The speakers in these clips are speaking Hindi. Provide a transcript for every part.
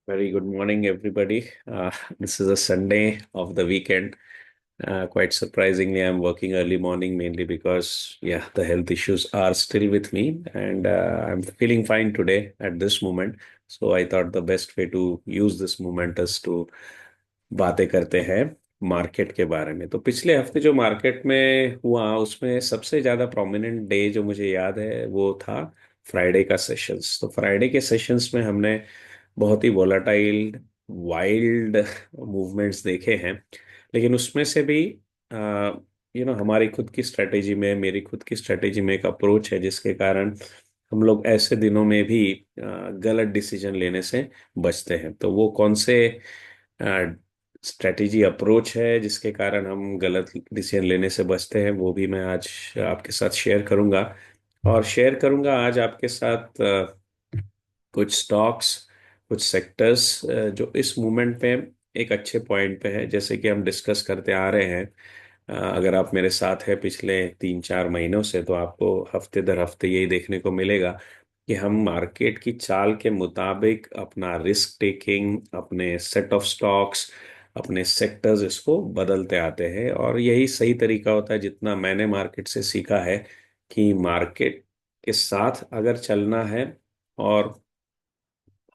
Very good morning, everybody. This is a Sunday of the weekend. Quite surprisingly, I'm working early morning mainly because, yeah, the health issues are still with me, and I'm feeling fine today at this moment. So I thought the best way to use this moment is to बातें करते हैं मार्केट के बारे में। तो पिछले हफ्ते जो मार्केट में हुआ उसमें सबसे ज्यादा प्रोमिनेंट डे जो मुझे याद है वो था फ्राइडे का सेशंस। तो फ्राइडे के सेशंस में हमने बहुत ही वोलाटाइल वाइल्ड मूवमेंट्स देखे हैं। लेकिन उसमें से भी हमारी खुद की स्ट्रेटेजी में मेरी खुद की स्ट्रेटेजी में एक अप्रोच है जिसके कारण हम लोग ऐसे दिनों में भी गलत डिसीजन लेने से बचते हैं। तो वो कौन से स्ट्रेटेजी अप्रोच है जिसके कारण हम गलत डिसीजन लेने से बचते हैं वो भी मैं आज आपके साथ शेयर करूंगा। और शेयर करूंगा आज आपके साथ कुछ स्टॉक्स, कुछ सेक्टर्स जो इस मोमेंट पे एक अच्छे पॉइंट पे है, जैसे कि हम डिस्कस करते आ रहे हैं। अगर आप मेरे साथ हैं पिछले 3-4 महीनों से तो आपको हफ्ते दर हफ्ते यही देखने को मिलेगा कि हम मार्केट की चाल के मुताबिक अपना रिस्क टेकिंग, अपने सेट ऑफ स्टॉक्स, अपने सेक्टर्स इसको बदलते आते हैं। और यही सही तरीका होता है जितना मैंने मार्केट से सीखा है कि मार्केट के साथ अगर चलना है और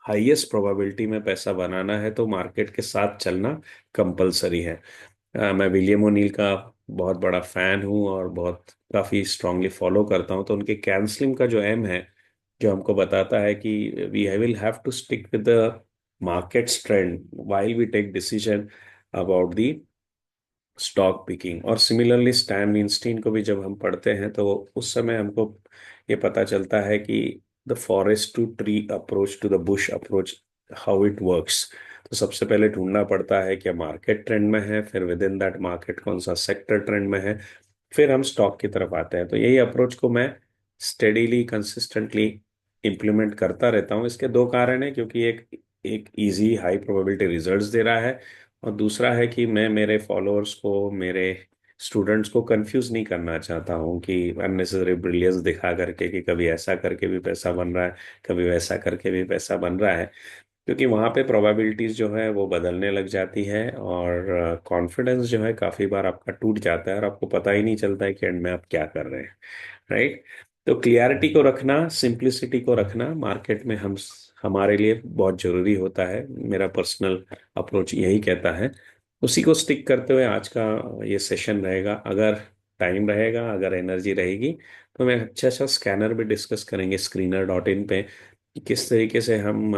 हाईएस्ट प्रोबेबिलिटी में पैसा बनाना है तो मार्केट के साथ चलना कंपलसरी है। मैं विलियम ओनील का बहुत बड़ा फैन हूँ और बहुत काफ़ी स्ट्रांगली फॉलो करता हूँ। तो उनके कैंसलिंग का जो एम है जो हमको बताता है कि we will have to stick with the markets trend while we take decision about the stock picking. और सिमिलरली स्टैन विंस्टीन को भी जब हम पढ़ते हैं तो उस समय हमको ये पता चलता है कि the forest to tree approach to the bush approach, how it works. तो सबसे पहले ढूंढना पड़ता है कि मार्केट ट्रेंड में है, फिर विद इन दैट मार्केट कौन सा सेक्टर ट्रेंड में है, फिर हम स्टॉक की तरफ आते हैं। तो यही अप्रोच को मैं स्टेडीली कंसिस्टेंटली इम्प्लीमेंट करता रहता हूँ। इसके दो कारण है, क्योंकि एक एक इजी हाई प्रोबेबिलिटी रिजल्ट्स दे रहा है, और दूसरा है कि मैं मेरे फॉलोअर्स को, मेरे स्टूडेंट्स को कंफ्यूज नहीं करना चाहता हूँ कि अननेसेसरी ब्रिलियंस दिखा करके कि कभी ऐसा करके भी पैसा बन रहा है, कभी वैसा करके भी पैसा बन रहा है। क्योंकि वहाँ पे प्रोबेबिलिटीज जो है वो बदलने लग जाती है और कॉन्फिडेंस जो है काफ़ी बार आपका टूट जाता है और आपको पता ही नहीं चलता है कि एंड में आप क्या कर रहे हैं। राइट। तो क्लियरिटी को रखना, सिंप्लिसिटी को रखना मार्केट में हम हमारे लिए बहुत जरूरी होता है। मेरा पर्सनल अप्रोच यही कहता है। उसी को स्टिक करते हुए आज का ये सेशन रहेगा। अगर टाइम रहेगा, अगर एनर्जी रहेगी तो मैं अच्छा अच्छा स्कैनर भी डिस्कस करेंगे screener.in पे कि किस तरीके से हम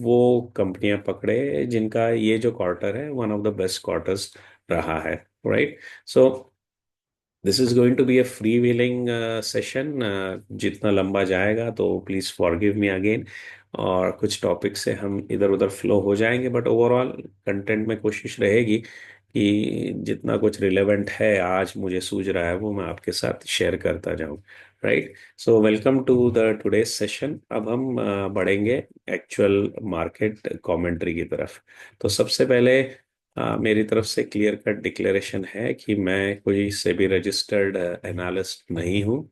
वो कंपनियां पकड़े जिनका ये जो क्वार्टर है one of the best quarters रहा है। Right. So this is going to be a free wheeling session. जितना लंबा जाएगा तो प्लीज फॉरगिव मी अगेन। और कुछ टॉपिक से हम इधर उधर फ्लो हो जाएंगे, बट ओवरऑल कंटेंट में कोशिश रहेगी कि जितना कुछ रिलेवेंट है आज मुझे सूझ रहा है वो मैं आपके साथ शेयर करता जाऊं। Right. So welcome to the today's session. अब हम बढ़ेंगे एक्चुअल मार्केट कमेंट्री की तरफ। तो सबसे पहले मेरी तरफ से क्लियर कट डिक्लेरेशन है कि मैं कोई सेबी रजिस्टर्ड एनालिस्ट नहीं हूँ।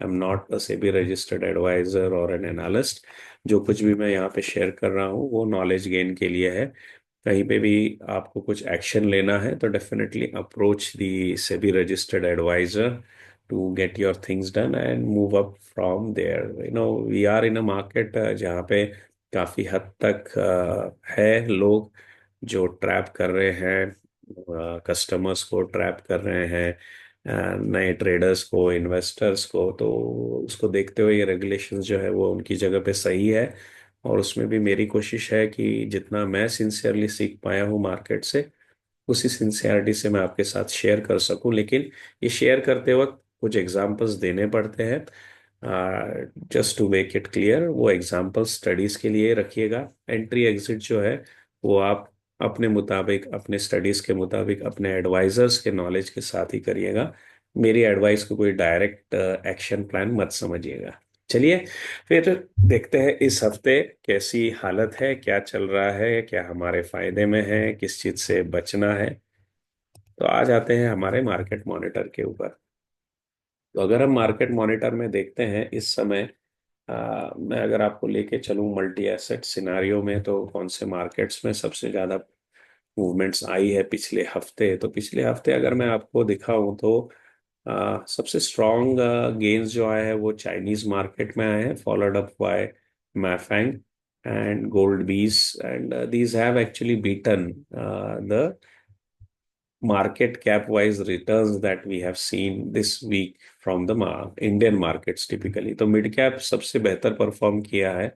I am not a SEBI registered advisor और एन एनालिस्ट। जो कुछ भी मैं यहाँ पे शेयर कर रहा हूँ वो नॉलेज गेन के लिए है। कहीं पे भी आपको कुछ एक्शन लेना है तो definitely approach the SEBI registered advisor to get your things done and move up from there. We are in a market जहाँ पे काफ़ी हद तक है लोग जो ट्रैप कर रहे हैं, कस्टमर्स को ट्रैप कर रहे हैं, नए ट्रेडर्स को, इन्वेस्टर्स को। तो उसको देखते हुए ये रेगुलेशंस जो है वो उनकी जगह पे सही है। और उसमें भी मेरी कोशिश है कि जितना मैं सिंसियरली सीख पाया हूँ मार्केट से उसी सिंसियरिटी से मैं आपके साथ शेयर कर सकूं। लेकिन ये शेयर करते वक्त कुछ एग्जांपल्स देने पड़ते हैं। Just to make it clear, वो एग्जांपल स्टडीज के लिए रखिएगा। एंट्री एग्जिट जो है वो आप अपने मुताबिक, अपने स्टडीज के मुताबिक, अपने एडवाइजर्स के नॉलेज के साथ ही करिएगा। मेरी एडवाइस को कोई डायरेक्ट एक्शन प्लान मत समझिएगा। चलिए फिर देखते हैं इस हफ्ते कैसी हालत है, क्या चल रहा है, क्या हमारे फायदे में है, किस चीज से बचना है। तो आ जाते हैं हमारे मार्केट मॉनिटर के ऊपर। तो अगर हम मार्केट मॉनिटर में देखते हैं इस समय मैं अगर आपको लेके चलूँ मल्टी एसेट सिनारियो में, तो कौन से मार्केट्स में सबसे ज़्यादा मूवमेंट्स आई है पिछले हफ्ते, तो पिछले हफ्ते अगर मैं आपको दिखाऊं तो सबसे स्ट्रॉन्ग गेन्स जो आए हैं वो चाइनीज मार्केट में आए हैं, followed up by Mafang and gold bees, and these have actually beaten the market cap wise returns that we have seen this week from the Indian markets typically। तो मिड कैप सबसे बेहतर परफॉर्म किया है,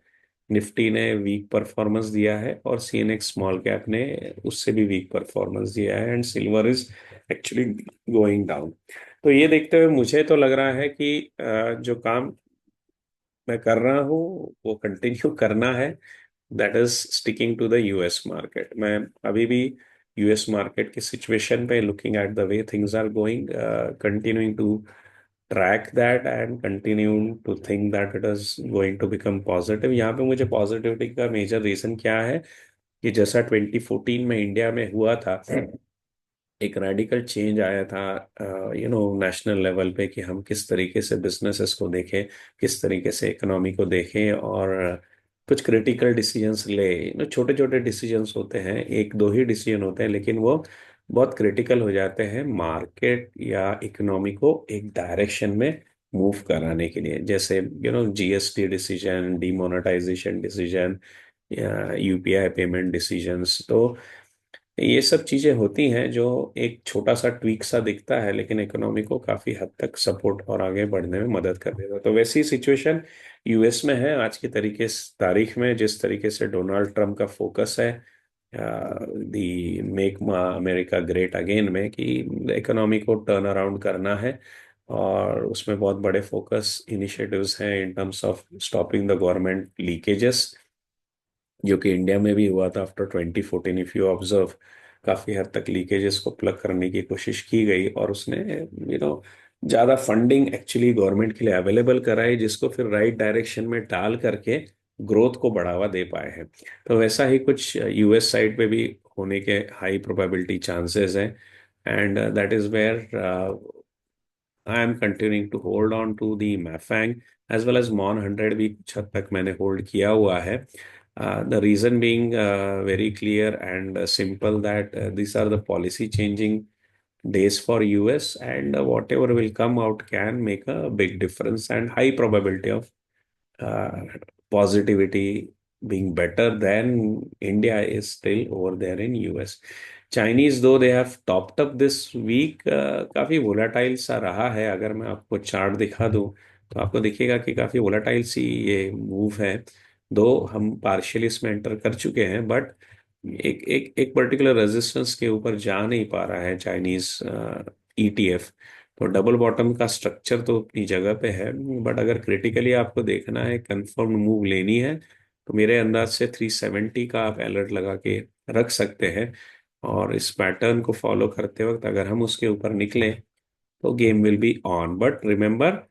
निफ्टी ने वीक परफॉर्मेंस दिया है, और सीएनएक्स स्मॉल कैप ने उससे भी वीक परफॉर्मेंस दिया है, and silver is actually going down. तो ये देखते हुए मुझे तो लग रहा है कि जो काम मैं कर रहा हूँ वो कंटिन्यू करना है, that is sticking to the US market. मैं अभी भी यूएस मार्केट की सिचुएशन पे, looking at the way things are going, continuing to track that and continue to think that it is going to become positive. यहाँ पे मुझे पॉजिटिविटी का मेजर रीजन क्या है कि जैसा 2014 में इंडिया में हुआ था, एक रेडिकल चेंज आया था नेशनल लेवल पे, कि हम किस तरीके से बिजनेसेस को देखें, किस तरीके से इकोनॉमी को देखें, और कुछ क्रिटिकल डिसीजंस ले। छोटे छोटे डिसीजंस होते हैं, एक दो ही डिसीजन होते हैं, लेकिन वो बहुत क्रिटिकल हो जाते हैं मार्केट या इकोनॉमी को एक डायरेक्शन में मूव कराने के लिए। जैसे जीएसटी डिसीजन, डिमोनेटाइजेशन डिसीजन, या यूपीआई पेमेंट डिसीजंस। तो ये सब चीजें होती हैं जो एक छोटा सा ट्वीक सा दिखता है, लेकिन इकोनॉमी को काफी हद तक सपोर्ट और आगे बढ़ने में मदद कर देता है। तो वैसी सिचुएशन यूएस में है आज की तारीख में। जिस तरीके से डोनाल्ड ट्रम्प का फोकस है दी मेक अमेरिका ग्रेट अगेन में, कि इकोनॉमी को टर्न अराउंड करना है, और उसमें बहुत बड़े फोकस इनिशिएटिव्स हैं इन terms of stopping the government leakages, जो कि इंडिया में भी हुआ था आफ्टर 2014। इफ यू ऑब्जर्व, काफी हद तक लीकेजेस को प्लग करने की कोशिश की गई, और उसने ज्यादा फंडिंग एक्चुअली गवर्नमेंट के लिए अवेलेबल कराई, जिसको फिर राइट डायरेक्शन में डाल करके ग्रोथ को बढ़ावा दे पाए हैं। तो वैसा ही कुछ यूएस साइड पे भी होने के हाई प्रोबेबिलिटी चांसेस हैं, and that is where I am continuing to hold on to the Mafang, as well as MON 100 भी कुछ हद तक मैंने होल्ड किया हुआ है। The reason being very clear and simple, that these are the policy changing days for US, and whatever will come out can make a big difference, and high probability of uh, positivity being better than India is still over there in US. Chinese, though they have topped up this week, काफी volatile सा रहा है। अगर मैं आपको चार्ट दिखा दूं तो आपको दिखेगा कि काफी volatile सी ये मूव है। दो हम पार्शियली इसमें एंटर कर चुके हैं, बट एक एक एक पर्टिकुलर रेजिस्टेंस के ऊपर जा नहीं पा रहा है चाइनीज ईटीएफ। तो डबल बॉटम का स्ट्रक्चर तो अपनी जगह पे है, बट अगर क्रिटिकली आपको देखना है, कंफर्म मूव लेनी है, तो मेरे अंदाज से 370 का आप अलर्ट लगा के रख सकते हैं। और इस पैटर्न को फॉलो करते वक्त अगर हम उसके ऊपर निकले तो game will be on. But remember,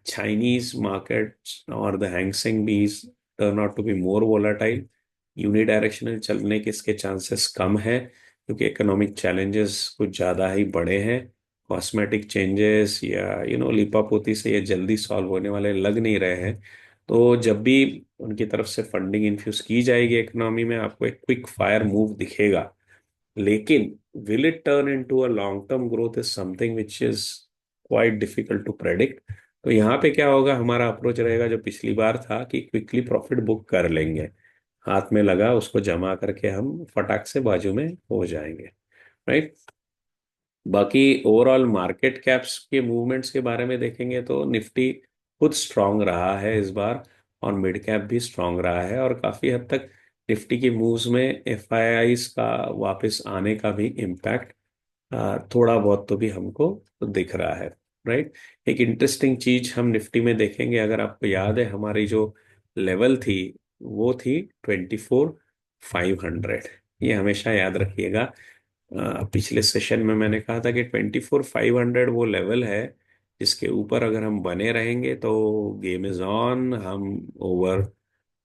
Chinese markets or the Hang Seng Bees turn out to be more volatile। Unidirectional चलने के इसके चांसेस कम है, क्योंकि इकोनॉमिक चैलेंजेस कुछ ज़्यादा ही बड़े हैं। कॉस्मेटिक चेंजेस या लिपापोती से ये जल्दी सॉल्व होने वाले लग नहीं रहे हैं। तो जब भी उनकी तरफ से फंडिंग इन्फ्यूज की जाएगी इकोनॉमी में, आपको एक क्विक फायर मूव दिखेगा। लेकिन will it turn into a long term growth is something which is quite difficult to predict. तो यहाँ पे क्या होगा, हमारा अप्रोच रहेगा जो पिछली बार था, कि क्विकली प्रॉफिट बुक कर लेंगे, हाथ में लगा उसको जमा करके हम फटाक से बाजू में हो जाएंगे, राइट। बाकी ओवरऑल मार्केट कैप्स के मूवमेंट्स के बारे में देखेंगे तो निफ्टी खुद स्ट्रांग रहा है इस बार, और मिड कैप भी स्ट्रांग रहा है, और काफी हद तक निफ्टी की मूव्स में एफआईआईज का वापस आने का भी इम्पैक्ट थोड़ा बहुत तो भी हमको दिख रहा है, राइट। एक इंटरेस्टिंग चीज हम निफ्टी में देखेंगे, अगर आपको याद है हमारी जो लेवल थी वो थी 24,500। ये हमेशा याद रखिएगा। पिछले सेशन में मैंने कहा था कि 24,500 वो लेवल है जिसके ऊपर अगर हम बने रहेंगे तो गेम इज ऑन। हम ओवर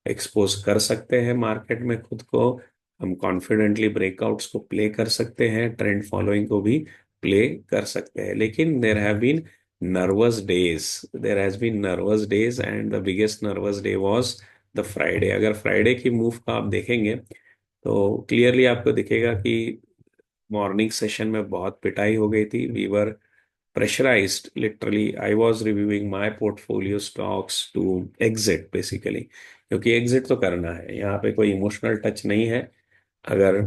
एक्सपोज कर सकते हैं मार्केट में खुद को, हम कॉन्फिडेंटली ब्रेकआउट्स को प्ले कर सकते हैं, ट्रेंड फॉलोइंग को भी प्ले कर सकते हैं। लेकिन there have been nervous days. There has been nervous days and the biggest nervous day was the Friday. अगर फ्राइडे की मूव का आप देखेंगे तो क्लियरली आपको दिखेगा कि मॉर्निंग सेशन में बहुत पिटाई हो गई थी. We were pressurized. Literally, I was reviewing my portfolio stocks to exit basically, क्योंकि एग्जिट तो करना है. यहाँ पे कोई इमोशनल टच नहीं है. अगर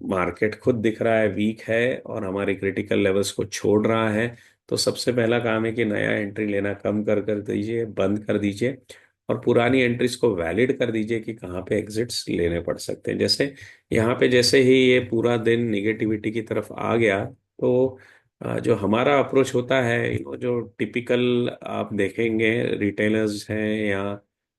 मार्केट खुद दिख रहा है वीक है और हमारे क्रिटिकल लेवल्स को छोड़ रहा है, तो सबसे पहला काम है कि नया एंट्री लेना कम कर कर दीजिए, बंद कर दीजिए, और पुरानी एंट्रीज को वैलिड कर दीजिए कि कहाँ पे एग्जिट्स लेने पड़ सकते हैं. जैसे यहाँ पे जैसे ही ये पूरा दिन निगेटिविटी की तरफ आ गया, तो जो हमारा अप्रोच होता है, जो टिपिकल आप देखेंगे रिटेलर्स हैं या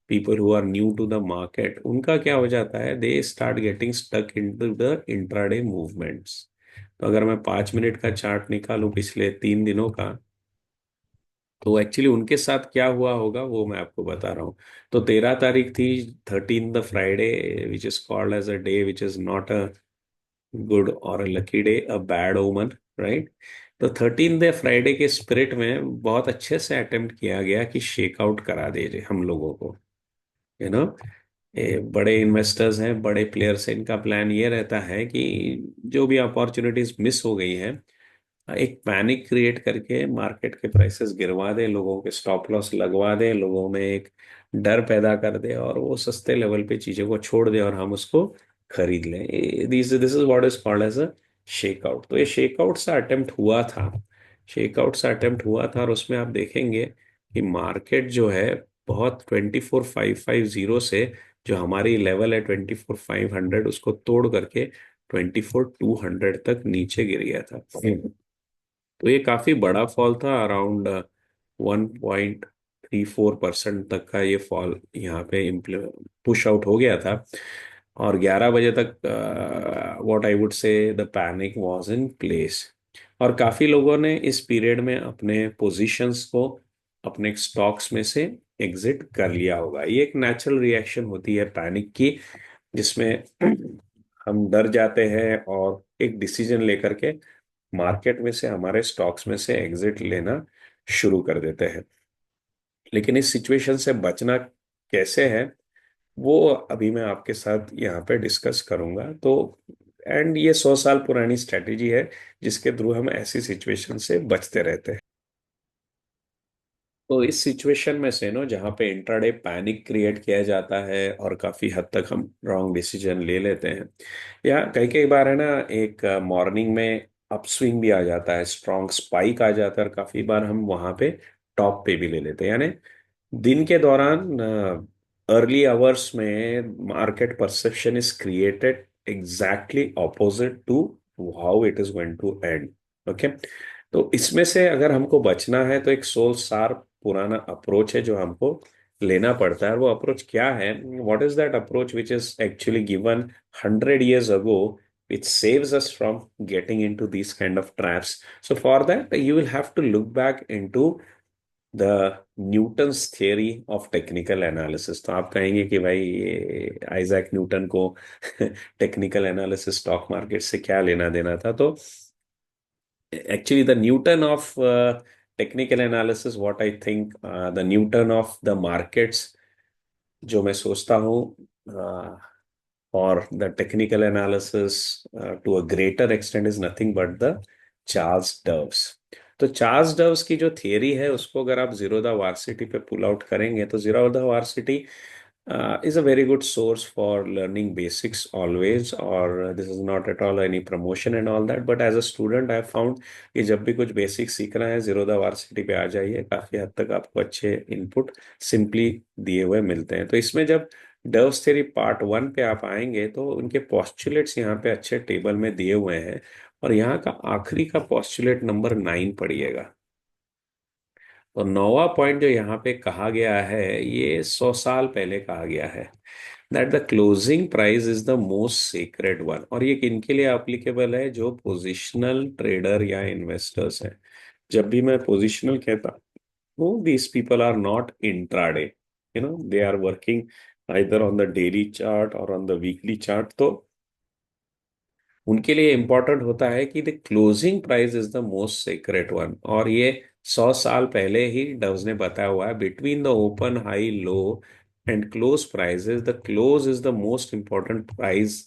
people who are new to the market, उनका क्या हो जाता है, they start getting stuck into the intraday movements. तो अगर मैं 5 मिनट का चार्ट निकालूं पिछले 3 दिनों का, तो एक्चुअली उनके साथ क्या हुआ होगा वो मैं आपको बता रहा हूँ. तो 13 तारीख थी, 13 the Friday, which is called as a day which is not a good और a lucky day, a bad omen, right. तो 13 डे फ्राइडे के स्पिरिट में बहुत अच्छे से अटेम्प्ट किया गया कि शेक आउट करा दीजिए हम लोगों को, यू नो. बड़े इन्वेस्टर्स हैं, बड़े प्लेयर्स हैं, इनका प्लान ये रहता है कि जो भी अपॉर्चुनिटीज मिस हो गई हैं, एक पैनिक क्रिएट करके मार्केट के प्राइसेस गिरवा दे, लोगों के स्टॉप लॉस लगवा दे, लोगों में एक डर पैदा कर दे और वो सस्ते लेवल पे चीजों को छोड़ दे और हम उसको खरीद लें. This this is what is called as a shakeout. तो ये शेकआउट सा अटेम्प्ट हुआ था, शेकआउट सा अटेम्प्ट हुआ था, और उसमें आप देखेंगे कि मार्केट जो है बहुत 24,550 से, जो हमारी लेवल है 24,500, उसको तोड़ करके 24,200 तक नीचे गिर गया था. तो ये काफी बड़ा फॉल था. अराउंड 1.34% तक का ये फॉल यहाँ पे पुश आउट हो गया था. और 11 बजे तक what I would say the panic was in place. और काफी लोगों ने इस पीरियड में अपने पोजीशंस को अपने स्टॉक्स में से एग्जिट कर लिया होगा. ये एक नेचुरल रिएक्शन होती है पैनिक की, जिसमें हम डर जाते हैं और एक डिसीजन लेकर के मार्केट में से हमारे स्टॉक्स में से एग्जिट लेना शुरू कर देते हैं. लेकिन इस सिचुएशन से बचना कैसे है, वो अभी मैं आपके साथ यहाँ पे डिस्कस करूंगा. तो एंड ये 100 साल पुरानी स्ट्रेटेजी है जिसके थ्रू हम ऐसी सिचुएशन से बचते रहते हैं. तो इस सिचुएशन में से नो, जहाँ पे इंट्राडे पैनिक क्रिएट किया जाता है और काफी हद तक हम रॉन्ग डिसीजन ले लेते हैं, या कई कई बार है ना, एक मॉर्निंग में अपस्विंग भी आ जाता है, स्ट्रॉन्ग स्पाइक आ जाता है, और काफी बार हम वहां पे टॉप पे भी ले लेते हैं. यानी दिन के दौरान अर्ली आवर्स में market perception is created exactly opposite to how it is going to end. Okay. तो इसमें से अगर हमको बचना है तो एक सोल शार्प पुराना अप्रोच है जो हमको लेना पड़ता है. और वो अप्रोच क्या है, what is that approach which is actually given 100 years ago, which saves us from getting into these kind of traps. So for that you will have to look back into the Newton's theory of technical analysis. तो आप कहेंगे कि भाई आइजैक न्यूटन को टेक्निकल एनालिसिस स्टॉक मार्केट से क्या लेना देना था. तो actually the Newton of technical analysis, what I think, the Newton of the markets, जो मैं सोचता हूँ for the technical analysis to a greater extent is nothing but the Charles डर्व्स. तो चार्ल्स डर्व्स की जो थियरी है उसको अगर आप जीरो द वार्सिटी पे पुल आउट करेंगे, तो zero the varsity is a very good source for learning basics always. और this is not at all any promotion and all that, but as a student I have found कि जब भी कुछ बेसिक सीखना है, जीरो द वार्सिटी पे आ जाइए, काफी हद तक आपको अच्छे इनपुट सिंपली दिए हुए मिलते हैं. तो इसमें जब डर्व्स थ्योरी पार्ट 1 पे आप आएंगे तो उनके पॉस्टुलेट्स यहाँ पे अच्छे टेबल में दिए हुए हैं. और यहाँ का आखिरी का पॉस्टुलेट नंबर 9 पढ़िएगा. तो 9वां पॉइंट जो यहाँ पे कहा गया है, ये 100 साल पहले कहा गया है, that the closing price is the most secret one. और ये किनके लिए एप्लीकेबल है, जो पोजिशनल ट्रेडर या इन्वेस्टर्स हैं. जब भी मैं पोजिशनल कहता हूँ, these people are not intraday, they are working either on the daily chart और ऑन द वीकली चार्ट. तो उनके लिए इंपॉर्टेंट होता है कि the closing price is the most secret one. और ये 100 साल पहले ही डव्स ने बताया हुआ है, between the open high low and close prices the close is the most important price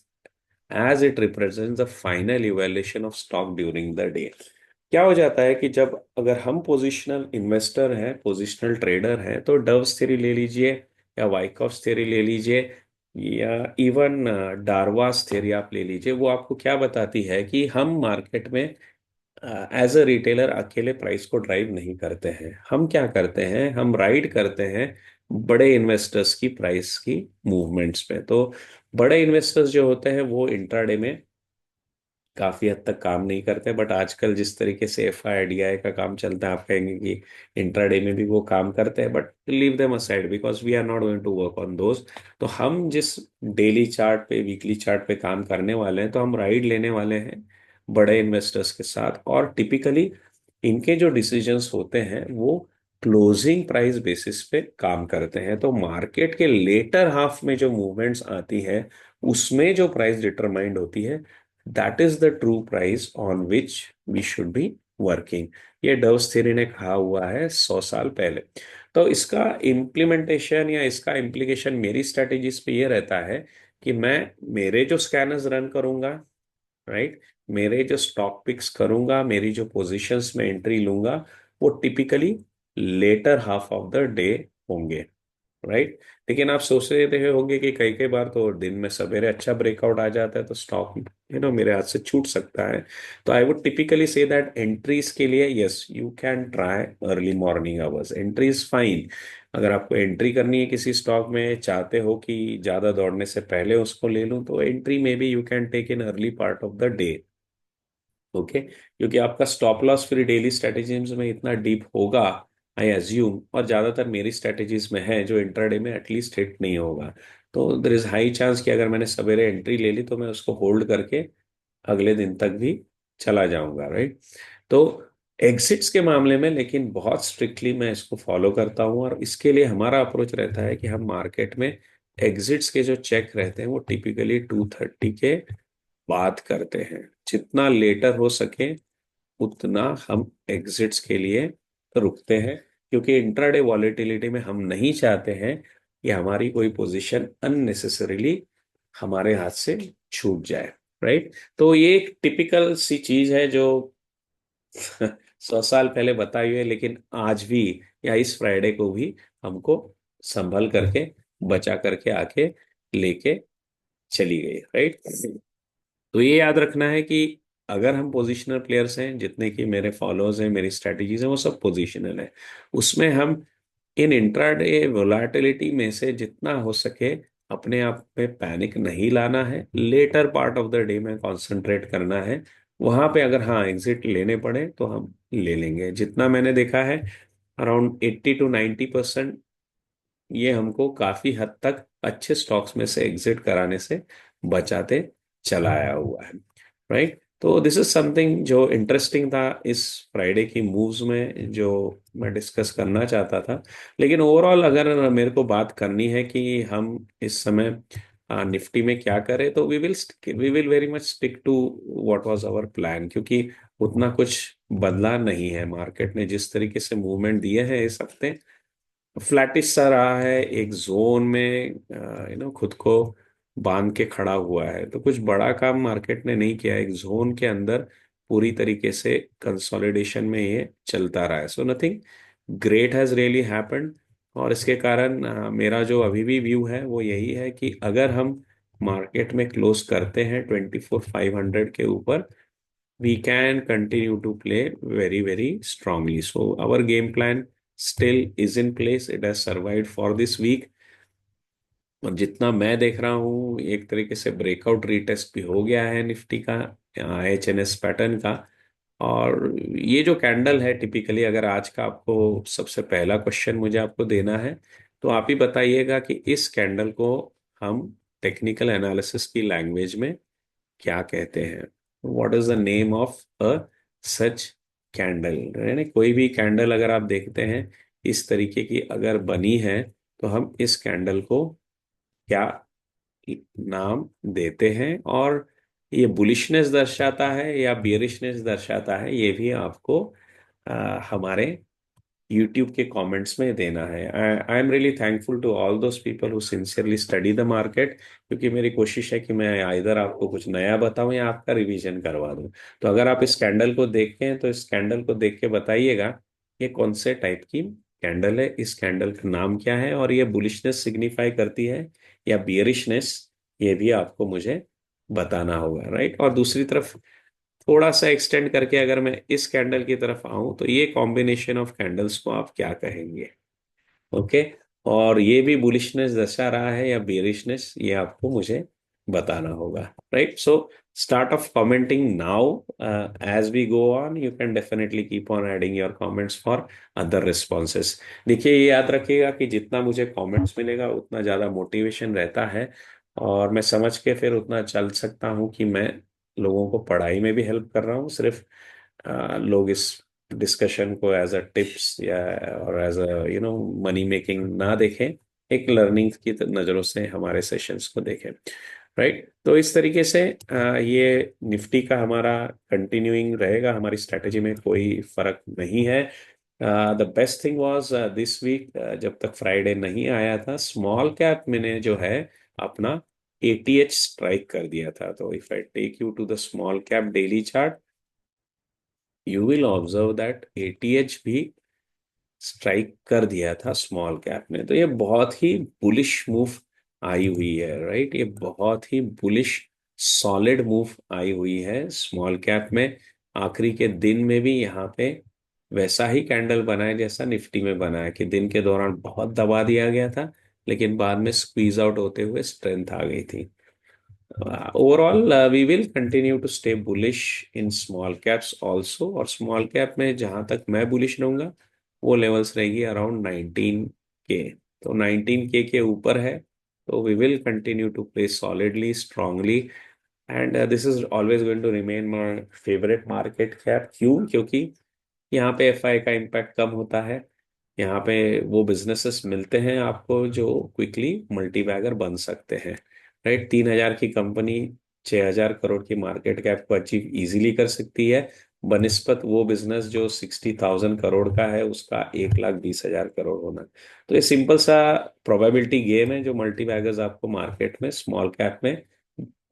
as it represents the final evaluation of stock during the day. क्या हो जाता है कि जब अगर हम पोजिशनल इन्वेस्टर हैं, पोजिशनल ट्रेडर हैं, तो डव्स थ्योरी ले लीजिए या वाइकॉफ्स थ्योरी ले लीजिए या इवन डार्वास थ्योरी आप ले लीजिए, वो आपको क्या बताती है कि हम मार्केट में एज अ रिटेलर अकेले प्राइस को ड्राइव नहीं करते हैं। हम क्या करते हैं, हम राइड करते हैं बड़े इन्वेस्टर्स की प्राइस की मूवमेंट्स पे। तो बड़े इन्वेस्टर्स जो होते हैं वो इंट्राडे में काफी हद तक काम नहीं करते, बट आजकल जिस तरीके से FI DI का काम चलता है, आप कहेंगे कि इंट्राडे में भी वो काम करते हैं, but leave them aside because we are not going to work on those. तो हम जिस डेली चार्ट पे, वीकली चार्ट पे काम करने वाले हैं, तो हम राइड लेने वाले हैं बड़े इन्वेस्टर्स के साथ। और टिपिकली इनके जो डिसीजंस होते हैं वो क्लोजिंग प्राइस बेसिस पे काम करते हैं। तो मार्केट के लेटर हाफ में जो मूवमेंट्स आती है उसमें जो प्राइस डिटरमाइंड होती है, that is the true price on which we should be working. ये डव्स थ्योरी ने कहा हुआ है 100 साल पहले। तो इसका इम्प्लीमेंटेशन या इसका इम्प्लीकेशन मेरी स्ट्रेटेजीज पे ये रहता है कि मैं मेरे जो स्कैनर्स रन करूंगा, राइट, मेरे जो स्टॉक पिक्स करूंगा, मेरी जो पोजीशंस में एंट्री लूंगा, वो typically later half of the day होंगे, राइट। लेकिन आप सोचते रहे होंगे कि कई कई बार तो दिन में सवेरे अच्छा ब्रेकआउट आ जाता है तो स्टॉक मेरे हाथ से छूट सकता है। तो I would typically say that entries के लिए yes you can try early morning hours, entry is fine. अगर आपको एंट्री करनी है किसी स्टॉक में, चाहते हो कि ज्यादा दौड़ने से पहले उसको ले लूं, तो एंट्री में भी you can take in early part of the day. Okay, क्योंकि आपका स्टॉप लॉस फिर डेली स्ट्रेटेजीज में इतना डीप होगा आई एज्यूम, और ज्यादातर मेरी स्ट्रेटेजीज में है जो इंट्राडे में एटलीस्ट हिट नहीं होगा। तो देर इज हाई चांस कि अगर मैंने सवेरे एंट्री ले ली तो मैं उसको होल्ड करके अगले दिन तक भी चला जाऊंगा, राइट। तो एग्जिट्स के मामले में लेकिन बहुत स्ट्रिक्टली मैं इसको फॉलो करता हूँ, और इसके लिए हमारा अप्रोच रहता है कि हम मार्केट में एग्जिट्स के जो चेक रहते हैं वो टिपिकली 2:30 के बाद करते हैं। जितना लेटर हो सके उतना हम एग्जिट्स के लिए रुकते हैं, क्योंकि इंट्राडे वॉलेटिलिटी में हम नहीं चाहते हैं कि हमारी कोई पोजीशन अननेसेसरीली हमारे हाथ से छूट जाए, राइट। तो ये एक टिपिकल सी चीज है जो 100 साल पहले बताई हुई है, लेकिन आज भी या इस फ्राइडे को भी हमको संभल करके, बचा करके आके लेके चली गई, राइट। तो ये याद रखना है कि अगर हम पोजिशनल प्लेयर्स हैं, जितने कि मेरे फॉलोअर्स हैं, मेरी स्ट्रेटजीज हैं, वो सब पोजिशनल है। उसमें हम इन इंट्राडे वोलाटिलिटी में से जितना हो सके अपने आप पे पैनिक नहीं लाना है, later part of the day में कंसंट्रेट करना है। वहां पे अगर हाँ एग्जिट लेने पड़े तो हम ले लेंगे। जितना मैंने देखा है अराउंड 80 to 90% ये हमको काफी हद तक अच्छे स्टॉक्स में से एग्जिट कराने से बचाते चला आया हुआ है, राइट। तो दिस इज समथिंग जो इंटरेस्टिंग था इस फ्राइडे की मूव्स में, जो मैं डिस्कस करना चाहता था। लेकिन ओवरऑल अगर मेरे को बात करनी है कि हम इस समय निफ्टी में क्या करें, तो we will very much stick to what was our plan, क्योंकि उतना कुछ बदला नहीं है। मार्केट ने जिस तरीके से मूवमेंट दिए हैं इस हफ्ते, फ्लैटिश सा रहा है, एक जोन में खुद को बांध के खड़ा हुआ है। तो कुछ बड़ा काम मार्केट ने नहीं किया, एक जोन के अंदर पूरी तरीके से कंसोलिडेशन में ये चलता रहा है। So nothing great has really happened. और इसके कारण मेरा जो अभी भी व्यू है वो यही है कि अगर हम मार्केट में क्लोज करते हैं 24,500 के ऊपर, we can continue to play very, very strongly. So our game plan still is in place. It has survived for this week. और जितना मैं देख रहा हूँ एक तरीके से ब्रेकआउट रीटेस्ट भी हो गया है निफ्टी का HNS पैटर्न का। और ये जो कैंडल है टिपिकली, अगर आज का आपको सबसे पहला क्वेश्चन मुझे आपको देना है, तो आप ही बताइएगा कि इस कैंडल को हम टेक्निकल एनालिसिस की लैंग्वेज में क्या कहते हैं। What is the name of a such candle, है ना। कोई भी कैंडल अगर आप देखते हैं इस तरीके की अगर बनी है, तो हम इस कैंडल को क्या नाम देते हैं। और ये बुलिशनेस दर्शाता है या बियरिशनेस दर्शाता है, ये भी आपको हमारे यूट्यूब के कमेंट्स में देना है। I am really thankful to all those people who sincerely study the market, क्योंकि मेरी कोशिश है कि मैं आइदर आपको कुछ नया बताऊं या आपका रिवीजन करवा दूं। तो अगर आप इस कैंडल को देखें तो इस कैंडल को देख के बताइएगा ये कौन से टाइप की कैंडल है, इस कैंडल का नाम क्या है, और ये बुलिशनेस सिग्निफाई करती है या बियरिशनेस, ये भी आपको मुझे बताना होगा, राइट। और दूसरी तरफ थोड़ा सा एक्सटेंड करके अगर मैं इस कैंडल की तरफ आऊं तो ये कॉम्बिनेशन ऑफ कैंडल्स को आप क्या कहेंगे? ओके। और ये भी बुलिशनेस दर्शा रहा है या बेरिशनेस, ये आपको मुझे बताना होगा, right. So start off commenting now, as we go on you can definitely keep on adding your comments for other responses. देखिए, ये याद रखिएगा कि जितना मुझे कमेंट्स मिलेगा उतना ज़्यादा मोटिवेशन रहता है, और मैं समझ के फिर उतना चल सकता हूँ कि मैं लोगों को पढ़ाई में भी हेल्प कर रहा हूँ। सिर्फ लोग इस डिस्कशन को एज अ टिप्स या और एज अ मनी मेकिंग ना देखें, एक लर्निंग की नज़रों से हमारे सेशंस को देखें, राइट। तो इस तरीके से ये निफ्टी का हमारा कंटिन्यूइंग रहेगा, हमारी स्ट्रैटेजी में कोई फर्क नहीं है। The best thing was this week, जब तक फ्राइडे नहीं आया था, स्मॉल कैप मैंने जो है अपना एटीएच स्ट्राइक कर दिया था। तो if I take you to the small cap daily chart, you will observe that ATH भी स्ट्राइक कर दिया था स्मॉल कैप में। तो ये बहुत ही बुलिश मूव आई हुई है, राइट। ये बहुत ही बुलिश सॉलिड मूव आई हुई है स्मॉल कैप में। आखिरी के दिन में भी यहाँ पे वैसा ही कैंडल बना है जैसा निफ्टी में बना है, कि दिन के दौरान बहुत दबा दिया गया था, लेकिन बाद में स्क्वीज आउट होते हुए स्ट्रेंथ आ गई थी। Overall we will continue to stay bullish in small caps also, और स्मॉल कैप में जहां तक मैं बुलिश रहूंगा वो लेवल्स रहेगी अराउंड 19K। तो 19K के ऊपर है तो we will continue to play solidly strongly, and this is always going to remain my favourite market cap. क्यों? क्योंकि यहाँ पे एफआई का इम्पैक्ट कम होता है। यहाँ पे वो बिजनेसेस मिलते हैं आपको जो क्विकली मल्टी बैगर बन सकते हैं, राइट। 3,000 की कंपनी 6,000 करोड़ की मार्केट कैप को अचीव इजीली कर सकती है, बनिस्पत वो बिजनेस जो 60,000 करोड़ का है उसका 1,20,000 करोड़ होना। तो ये सिंपल सा प्रोबेबिलिटी गेम है जो मल्टी बैगर्स आपको मार्केट में स्मॉल कैप में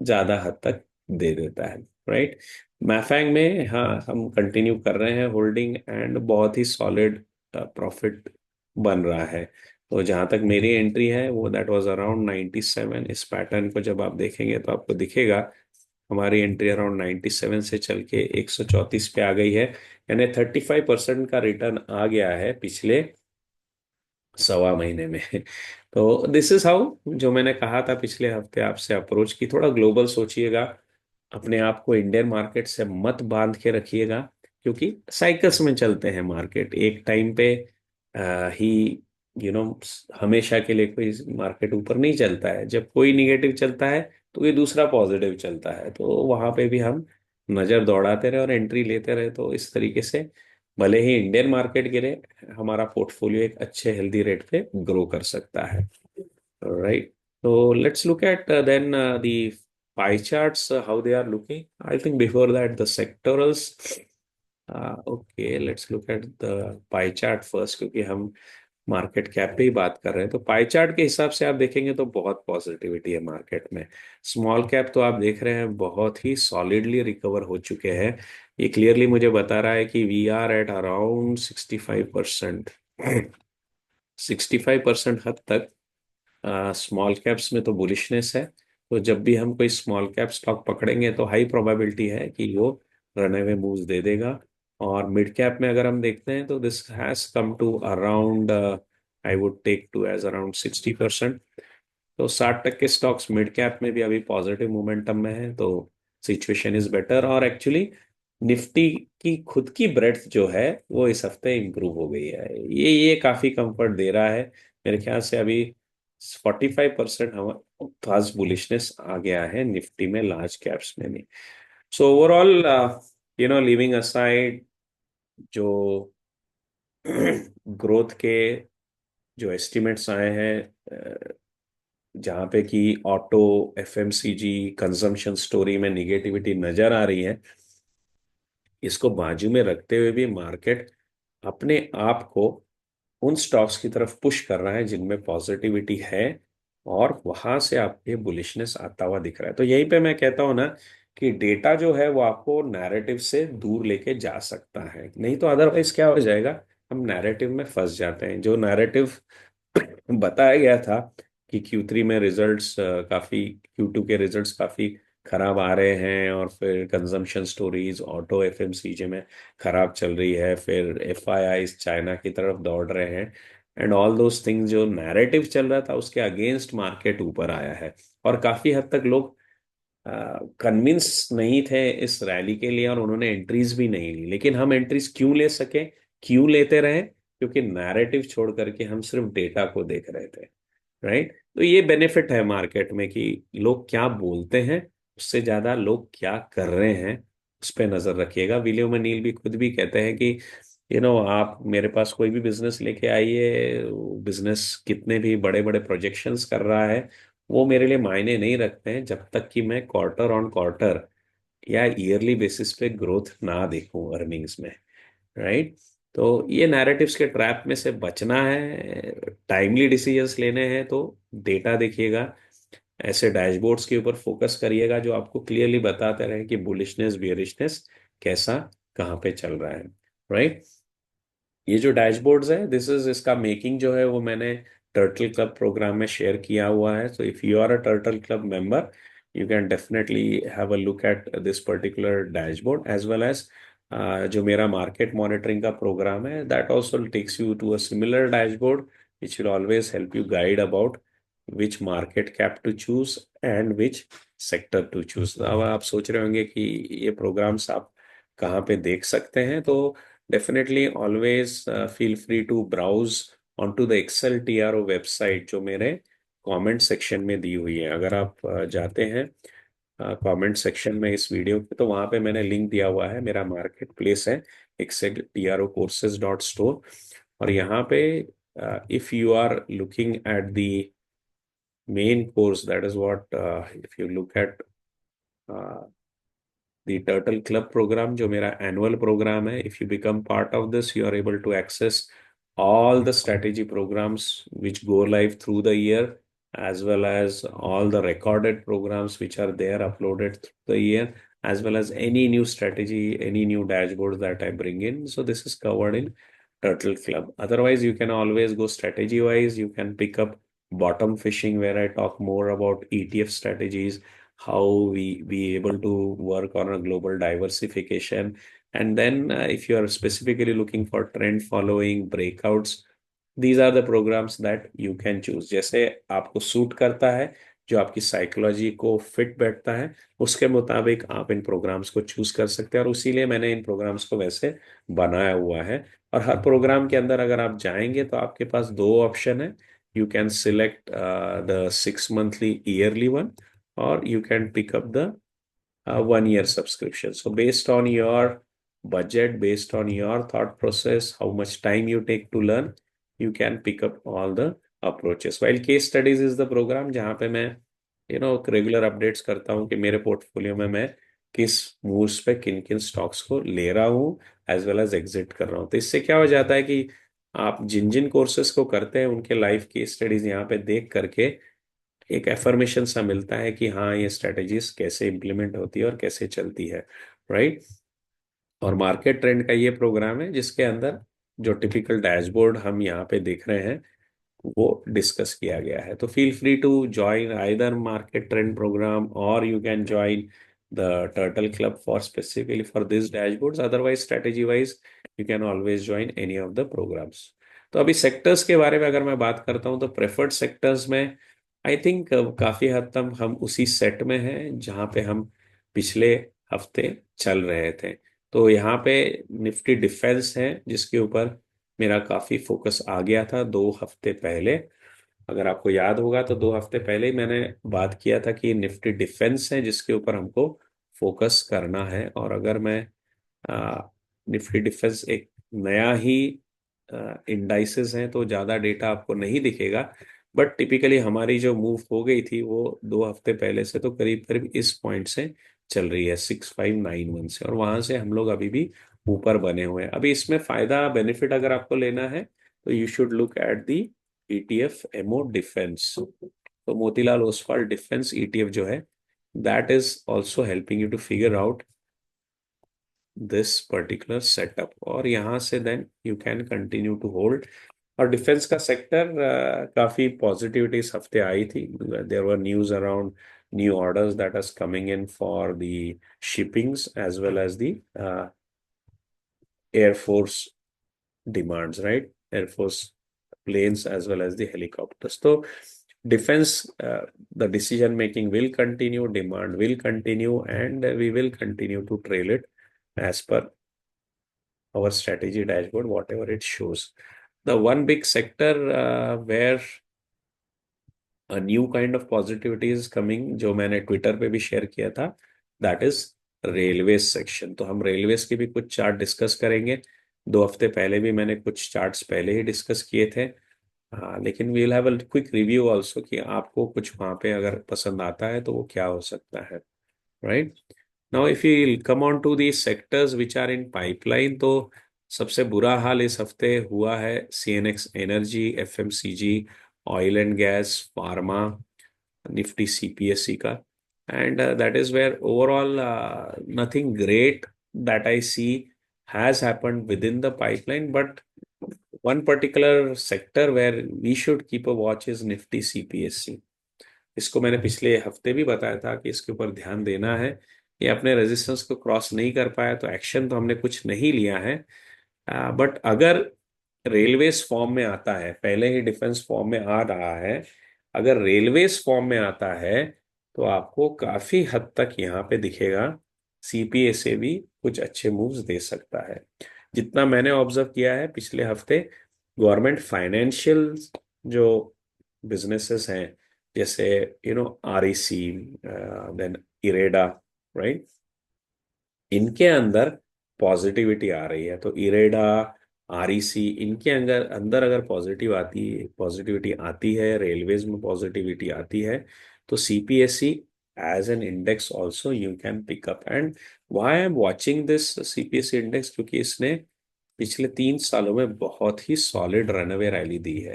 ज्यादा हद तक दे देता है, राइट। मैफैंग में हाँ हम कंटिन्यू कर रहे हैं होल्डिंग, एंड बहुत ही सॉलिड प्रॉफिट बन रहा है। तो जहां तक मेरी एंट्री है वो दैट वाज अराउंड 97। इस पैटर्न को जब आप देखेंगे तो आपको दिखेगा हमारी एंट्री अराउंड 97 से चल के 134 पे आ गई है, यानी 35% का रिटर्न आ गया है पिछले सवा महीने में। तो दिस इज हाउ, जो मैंने कहा था पिछले हफ्ते आपसे अप्रोच की, थोड़ा ग्लोबल सोचिएगा, अपने आप को इंडियन मार्केट से मत बांध के रखिएगा, क्योंकि साइकिल्स में चलते हैं मार्केट। एक टाइम पे ही यू नो हमेशा के लिए कोई मार्केट ऊपर नहीं चलता है। जब कोई निगेटिव चलता है तो ये दूसरा पॉजिटिव चलता है, तो वहां पे भी हम नजर दौड़ाते रहे और एंट्री लेते रहे, तो इस तरीके से भले ही इंडियन मार्केट गिरे, हमारा पोर्टफोलियो एक अच्छे हेल्दी रेट पे ग्रो कर सकता है, राइट। तो let's look at then the pie charts, how they are looking. I think before that, the sectorals. Okay, let's look at the pie chart first, क्योंकि हम मार्केट कैप पे ही बात कर रहे हैं। तो पाई चार्ट के हिसाब से आप देखेंगे तो बहुत पॉजिटिविटी है मार्केट में। स्मॉल कैप तो आप देख रहे हैं बहुत ही सॉलिडली रिकवर हो चुके हैं। ये क्लियरली मुझे बता रहा है कि वी आर एट अराउंड 65%। 65% हद तक स्मॉल कैप्स में तो बुलिशनेस है। तो जब भी हम कोई स्मॉल कैप स्टॉक पकड़ेंगे तो हाई प्रोबेबिलिटी है कि वो रन अवे मूव्स दे देगा। और मिड कैप में अगर हम देखते हैं तो this has come to around, I would take to as around 60%। तो 60% स्टॉक्स मिड कैप में भी अभी पॉजिटिव मोमेंटम में है, तो सिचुएशन इज बेटर। और एक्चुअली निफ्टी की खुद की ब्रेड्थ जो है वो इस हफ्ते इंप्रूव हो गई है, ये काफी कंफर्ट दे रहा है। मेरे ख्याल से अभी 45% हमारे पास बुलिशनेस आ गया है निफ्टी में, लार्ज कैप्स में नहीं। सो ओवरऑल लिविंग असाइड जो ग्रोथ के जो एस्टिमेट्स आए हैं जहाँ पे कि ऑटो, एफएमसीजी, कंजम्पशन स्टोरी में निगेटिविटी नजर आ रही है, इसको बाजू में रखते हुए भी मार्केट अपने आप को उन स्टॉक्स की तरफ पुश कर रहा है जिनमें पॉजिटिविटी है, और वहां से आपके बुलिशनेस आता हुआ दिख रहा है। तो यहीं पे मैं कहता हूं ना कि डेटा जो है वो आपको नैरेटिव से दूर लेके जा सकता है, नहीं तो अदरवाइज क्या हो जाएगा, हम नैरेटिव में फंस जाते हैं। जो नैरेटिव बताया गया था कि Q3 में रिजल्ट्स काफी, Q2 के रिजल्ट्स काफी खराब आ रहे हैं, और फिर कंजम्पशन स्टोरीज ऑटो एफएमसीजी में खराब चल रही है, फिर एफआईआई चाइना की तरफ दौड़ रहे हैं, एंड ऑल दोस थिंग्स, जो नैरेटिव चल रहा था उसके अगेंस्ट मार्केट ऊपर आया है। और काफी हद तक लोग कन्विंस नहीं थे इस रैली के लिए, और उन्होंने एंट्रीज भी नहीं ली। लेकिन हम एंट्रीज क्यों ले सके, क्यों लेते रहे, क्योंकि नैरेटिव छोड़ करके हम सिर्फ डेटा को देख रहे थे। राइट। तो ये बेनिफिट है मार्केट में कि लोग क्या बोलते हैं उससे ज्यादा लोग क्या कर रहे हैं उस पर नजर रखिएगा। विलियम नील भी खुद भी कहते हैं कि आप मेरे पास कोई भी बिजनेस लेके आइए, बिजनेस कितने भी बड़े बड़े प्रोजेक्शंस कर रहा है, वो मेरे लिए मायने नहीं रखते हैं जब तक कि मैं क्वार्टर ऑन क्वार्टर या ईयरली बेसिस पे ग्रोथ ना देखूं अर्निंग्स में। राइट। तो ये नैरेटिव्स के ट्रैप में से बचना है, टाइमली डिसीजंस लेने हैं तो डेटा देखिएगा, ऐसे डैशबोर्ड्स के ऊपर फोकस करिएगा जो आपको क्लियरली बताते रहे कि बुलिशनेस बियरिशनेस कैसा कहाँ पे चल रहा है। राइट। ये जो डैशबोर्ड्स है, दिस इज, इसका मेकिंग जो है वो मैंने टर्टल क्लब प्रोग्राम में शेयर किया हुआ है। So if you are a Turtle Club member, you can definitely have a look at this particular dashboard as well as जो मेरा मार्केट मॉनिटरिंग का प्रोग्राम है, that also takes you to a similar dashboard which will always help you guide about which market cap to choose and which sector to choose. अब आप सोच रहे होंगे कि ये प्रोग्राम्स आप कहाँ पे देख सकते हैं, तो definitely always feel free to browse on to the Excel TRO website जो मेरे कमेंट सेक्शन में दी हुई है। अगर आप जाते हैं कमेंट सेक्शन में इस वीडियो के, तो वहाँ पे मैंने लिंक दिया हुआ है, मेरा मार्केट प्लेस है Excel TRO courses dot store. और यहाँ पे if you are looking at the main course, that is what, if you look at the Turtle Club program, जो मेरा एनुअल प्रोग्राम है, if you become part of this you are able to access all the strategy programs which go live through the year, as well as all the recorded programs which are there uploaded through the year, as well as any new strategy, any new dashboards that I bring in. So this is covered in Turtle Club. Otherwise, you can always go strategy wise. You can pick up bottom fishing, where I talk more about ETF strategies, how we be able to work on a global diversification. And then if you are specifically looking for trend following breakouts, these are the programs that you can choose, जैसे आपको सूट करता है, जो आपकी साइकोलॉजी को फिट बैठता है, उसके मुताबिक आप इन प्रोग्राम्स को चूज कर सकते हैं। और इसीलिए मैंने इन प्रोग्राम्स को वैसे बनाया हुआ है। और हर प्रोग्राम के अंदर अगर आप जाएंगे तो आपके पास दो ऑप्शन है, you can select the 6 monthly yearly one, or you can pick up the 1 year subscription. So based on your budget, based on your thought process, how much time you take to learn, you can pick up all the approaches. While case studies is the program जहाँ पे मैं रेगुलर अपडेट्स करता हूँ कि मेरे पोर्टफोलियो में मैं किस मूव्स पे किन किन स्टॉक्स को ले रहा हूँ, एज वेल एज एग्जिट कर रहा हूँ। तो इससे क्या हो जाता है कि आप जिन जिन कोर्सेज को करते हैं उनके लाइव केस स्टडीज यहाँ पे देख करके एक एफर्मेशन सा मिलता है कि हाँ ये स्ट्रेटेजीज कैसे इंप्लीमेंट होती है और कैसे चलती है। राइट। और मार्केट ट्रेंड का ये प्रोग्राम है जिसके अंदर जो टिपिकल डैशबोर्ड हम यहाँ पे देख रहे हैं वो डिस्कस किया गया है। तो feel free to join either market trend program, और you can join the turtle club for specifically for this dashboards. Otherwise strategy wise you can always join any of the programs. तो अभी सेक्टर्स के बारे में अगर मैं बात करता हूँ तो प्रेफर्ड सेक्टर्स में आई थिंक काफी हद तक हम उसी सेट में हैं जहाँ पे हम पिछले हफ्ते चल रहे थे। तो यहाँ पे निफ्टी डिफेंस है जिसके ऊपर मेरा काफी फोकस आ गया था 2 हफ्ते पहले। अगर आपको याद होगा तो 2 हफ्ते पहले ही मैंने बात किया था कि निफ्टी डिफेंस है जिसके ऊपर हमको फोकस करना है। और अगर मैं निफ्टी डिफेंस एक नया ही इंडाइसेस हैं तो ज़्यादा डेटा आपको नहीं दिखेगा, बट टिपिकली हमारी जो मूव हो गई थी वो 2 हफ्ते पहले से तो करीब करीब इस पॉइंट से चल रही है 6591 से, और वहां से हम लोग अभी भी ऊपर बने हुए हैं। अभी इसमें फायदा बेनिफिट अगर आपको लेना है तो you should look at the ETF MO defence. तो मोतीलाल ओसवाल डिफेंस ईटीएफ जो है, that is also helping you to figure out this particular setup, और यहाँ से then you can continue to hold. और डिफेंस का सेक्टर काफी पॉजिटिविटी इस हफ्ते आई थी। There were news around new orders that are coming in for the shippings as well as the air force demands, right? Air Force planes as well as the helicopters. So defense, the decision making will continue, demand will continue, and we will continue to trail it as per our strategy dashboard, whatever it shows. The one big sector where a new kind of positivity is coming, जो मैंने ट्विटर पे भी शेयर किया था, दैट इज रेलवेज सेक्शन। तो हम रेलवेज के भी कुछ चार्ट डिस्कस करेंगे। 2 हफ्ते पहले भी मैंने कुछ चार्ट्स पहले ही डिस्कस किए थे। हाँ, लेकिन we will have a quick review also कि आपको कुछ वहां पे अगर पसंद आता है तो वो क्या हो सकता है, right? Now if you come on to the sectors which are in pipeline, तो सबसे बुरा हाल इस हफ्ते हुआ है CNX energy, FMCG, oil and gas, pharma, Nifty CPSC का। And that is where overall nothing great that I see has happened within the pipeline, but one particular sector where we should keep a watch is Nifty CPSC। इसको मैंने पिछले हफ्ते भी बताया था कि इसके ऊपर ध्यान देना है। ये अपने रेजिस्टेंस को क्रॉस नहीं कर पाया तो एक्शन तो हमने कुछ नहीं लिया है, बट अगर रेलवेज फॉर्म में आता है, पहले ही डिफेंस फॉर्म में आ रहा है, अगर रेलवेज फॉर्म में आता है तो आपको काफी हद तक यहाँ पे दिखेगा सीपीएसए भी कुछ अच्छे मूव्स दे सकता है। जितना मैंने ऑब्जर्व किया है पिछले हफ्ते, गवर्नमेंट फाइनेंशियल जो बिजनेसेस हैं, जैसे आरईसी, देन इरेडा, राइट, इनके अंदर पॉजिटिविटी आ रही है। तो इरेडा, आरईसी, इनके अंदर अंदर अगर पॉजिटिविटी आती है, रेलवेज में पॉजिटिविटी आती है, तो CPSC as an index also you can pick up. And why I am watching this CPSC index, क्योंकि इसने पिछले 3 सालों में बहुत ही सॉलिड रनअवे रैली दी है।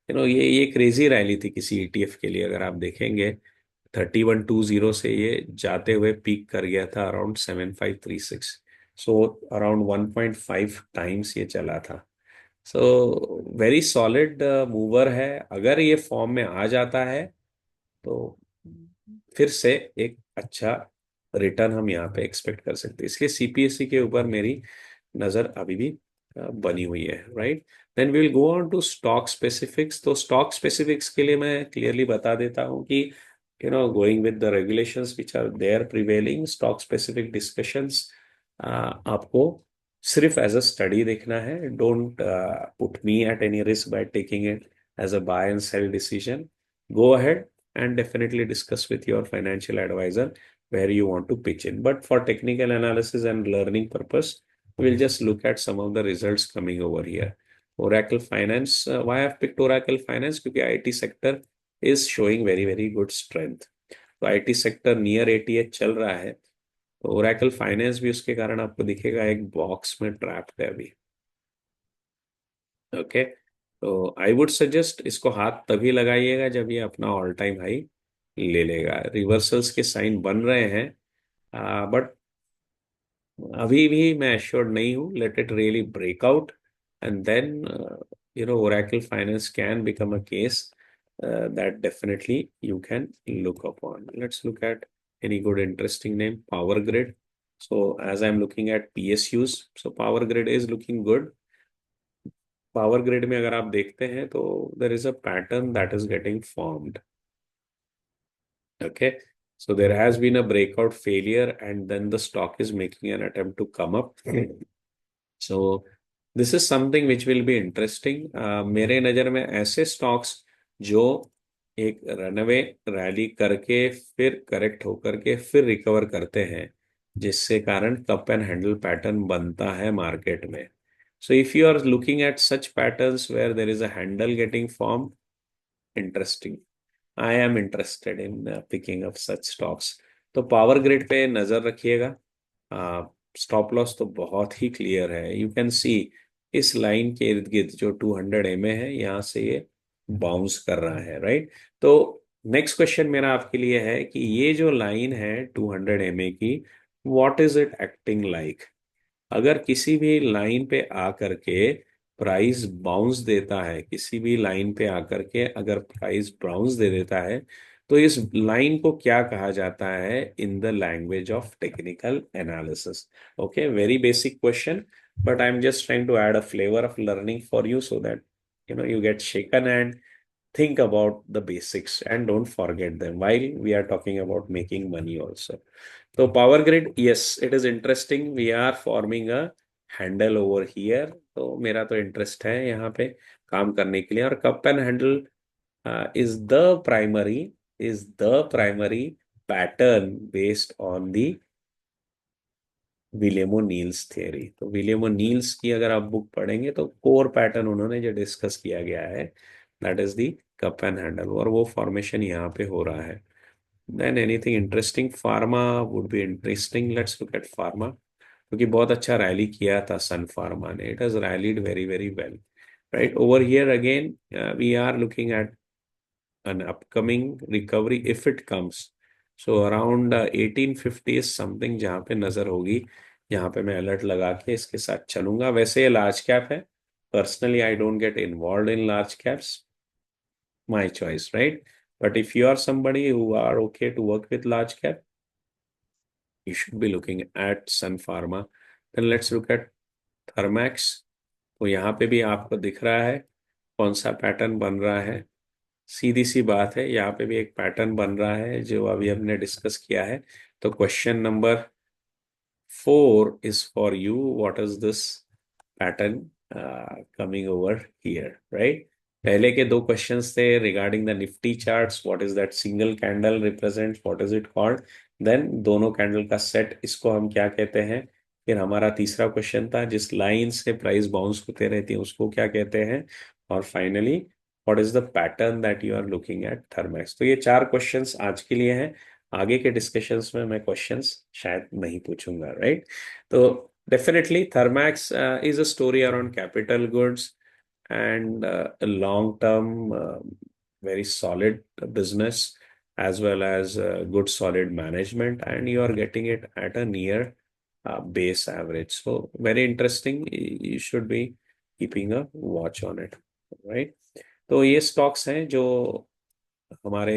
ये क्रेजी रैली थी किसी ईटीएफ के लिए। अगर आप देखेंगे 3120 से ये जाते हुए पीक कर गया था अराउंड 7536। सो अराउंड 1.5 टाइम्स ये चला था। सो वेरी सॉलिड मूवर है। अगर ये फॉर्म में आ जाता है तो फिर से एक अच्छा रिटर्न हम यहाँ पे एक्सपेक्ट कर सकते हैं। इसलिए सीपीएससी के ऊपर मेरी नजर अभी भी बनी हुई है, right? Then we will go on to stock specifics. तो स्टॉक स्पेसिफिक्स के लिए मैं क्लियरली बता देता हूँ कि going with the regulations which are there prevailing, stock specific discussions आपको सिर्फ एज अ स्टडी देखना है। Don't put me at any risk by taking it as a buy and sell decision. Go ahead and definitely discuss with your financial advisor where you want to pitch in. But for technical analysis and learning purpose, we'll just look at some of the results coming over here. Oracle Finance, why I've picked Oracle Finance? क्योंकि IT sector is showing very very good strength. तो IT sector नियर 88 चल रहा है, तो Oracle Finance भी उसके कारण आपको दिखेगा एक बॉक्स में ट्रैप्ड है अभी। ओके, तो आई वुड सजेस्ट इसको हाथ तभी लगाइएगा जब ये अपना ऑल टाइम हाई ले लेगा। रिवर्सल्स के साइन बन रहे हैं, बट अभी भी मैं एश्योर्ड नहीं हूँ। Let it really break out and then Oracle Finance can become a case that definitely you can look upon. Let's look at any good interesting name. Power Grid. So as I'm looking at PSUs, so Power Grid is looking good. Power grid में अगर आप देखते हैं तो there is a pattern that is getting formed. Okay, so there has been a breakout failure and then the stock is making an attempt to come up. So this is something which will be interesting. मेरे नज़र में ऐसे स्टॉक्स जो एक रनवे रैली करके फिर करेक्ट होकर के फिर रिकवर करते हैं, जिससे कारण कप एंड हैंडल पैटर्न बनता है मार्केट में। So if you are looking at such patterns where there is a handle getting formed, interesting, I am interested in picking up such stocks. तो पावर ग्रिड पे नजर रखिएगा। स्टॉप लॉस तो बहुत ही क्लियर है, यू कैन सी इस लाइन के इर्द गिर्द जो 200 MA है, यहाँ से ये बाउंस कर रहा है, राइट। तो नेक्स्ट क्वेश्चन मेरा आपके लिए है कि ये जो लाइन है 200 MA की, what is it acting like. अगर किसी भी लाइन पे आकर के प्राइस बाउंस देता है, किसी भी लाइन पे आकर के अगर प्राइस बाउंस दे देता है, तो इस लाइन को क्या कहा जाता है in the language of technical analysis. Okay, very basic question, but I am just trying to add a flavour of learning for you so that you get shaken and think about the basics and don't forget them while we are talking about making money also. So power grid, yes, it is interesting. We are forming a handle over here. तो मेरा तो इंटरेस्ट है यहाँ पे काम करने के लिए। और cup and handle is the primary pattern based on the William O'Neil's theory. तो विलियमो नील्स की अगर आप बुक पढ़ेंगे तो कोर पैटर्न उन्होंने जो डिस्कस किया गया है, that is the cup and handle, और वो फॉर्मेशन यहाँ पे हो रहा है। Then anything interesting, pharma would be interesting, let's look at pharma, क्योंकि बहुत अच्छा रैली किया था सन फार्मा ने, it has rallied very very well, right. Over here again we are looking at an upcoming recovery if it comes. So around 1850 is something जहाँ पे नजर होगी, यहाँ पे मैं अलर्ट लगा के इसके साथ चलूंगा। वैसे ये लार्ज कैप है, personally I don't get involve in large caps, my choice, right. But if you are somebody who are okay to work with large cap, you should be looking at Sun Pharma. Then let's look at Thermax। तो यहाँ पे भी आपको दिख रहा है कौन सा पैटर्न बन रहा है। सीधी सी बात है, यहाँ पे भी एक पैटर्न बन रहा है जो अभी हमने डिस्कस किया है। तो question number 4 is for you, what is this pattern coming over here, right. पहले के दो क्वेश्चंस थे regarding the Nifty charts, what is that single candle represent, what is it called. देन दोनों कैंडल का सेट, इसको हम क्या कहते हैं। फिर हमारा तीसरा क्वेश्चन था जिस लाइन से प्राइस बाउंस होते रहती है उसको क्या कहते हैं। और finally what is the pattern that you are looking at Thermax. तो ये चार क्वेश्चंस आज के लिए हैं, आगे के डिस्कशंस में मैं क्वेश्चंस शायद नहीं पूछूंगा, राइट। तो definitely Thermax is a story around capital goods and a long term very solid business, as well as good solid management, and you are getting it at a near base average. So very interesting, you should be keeping a watch on it, right। तो ये स्टॉक्स हैं जो हमारे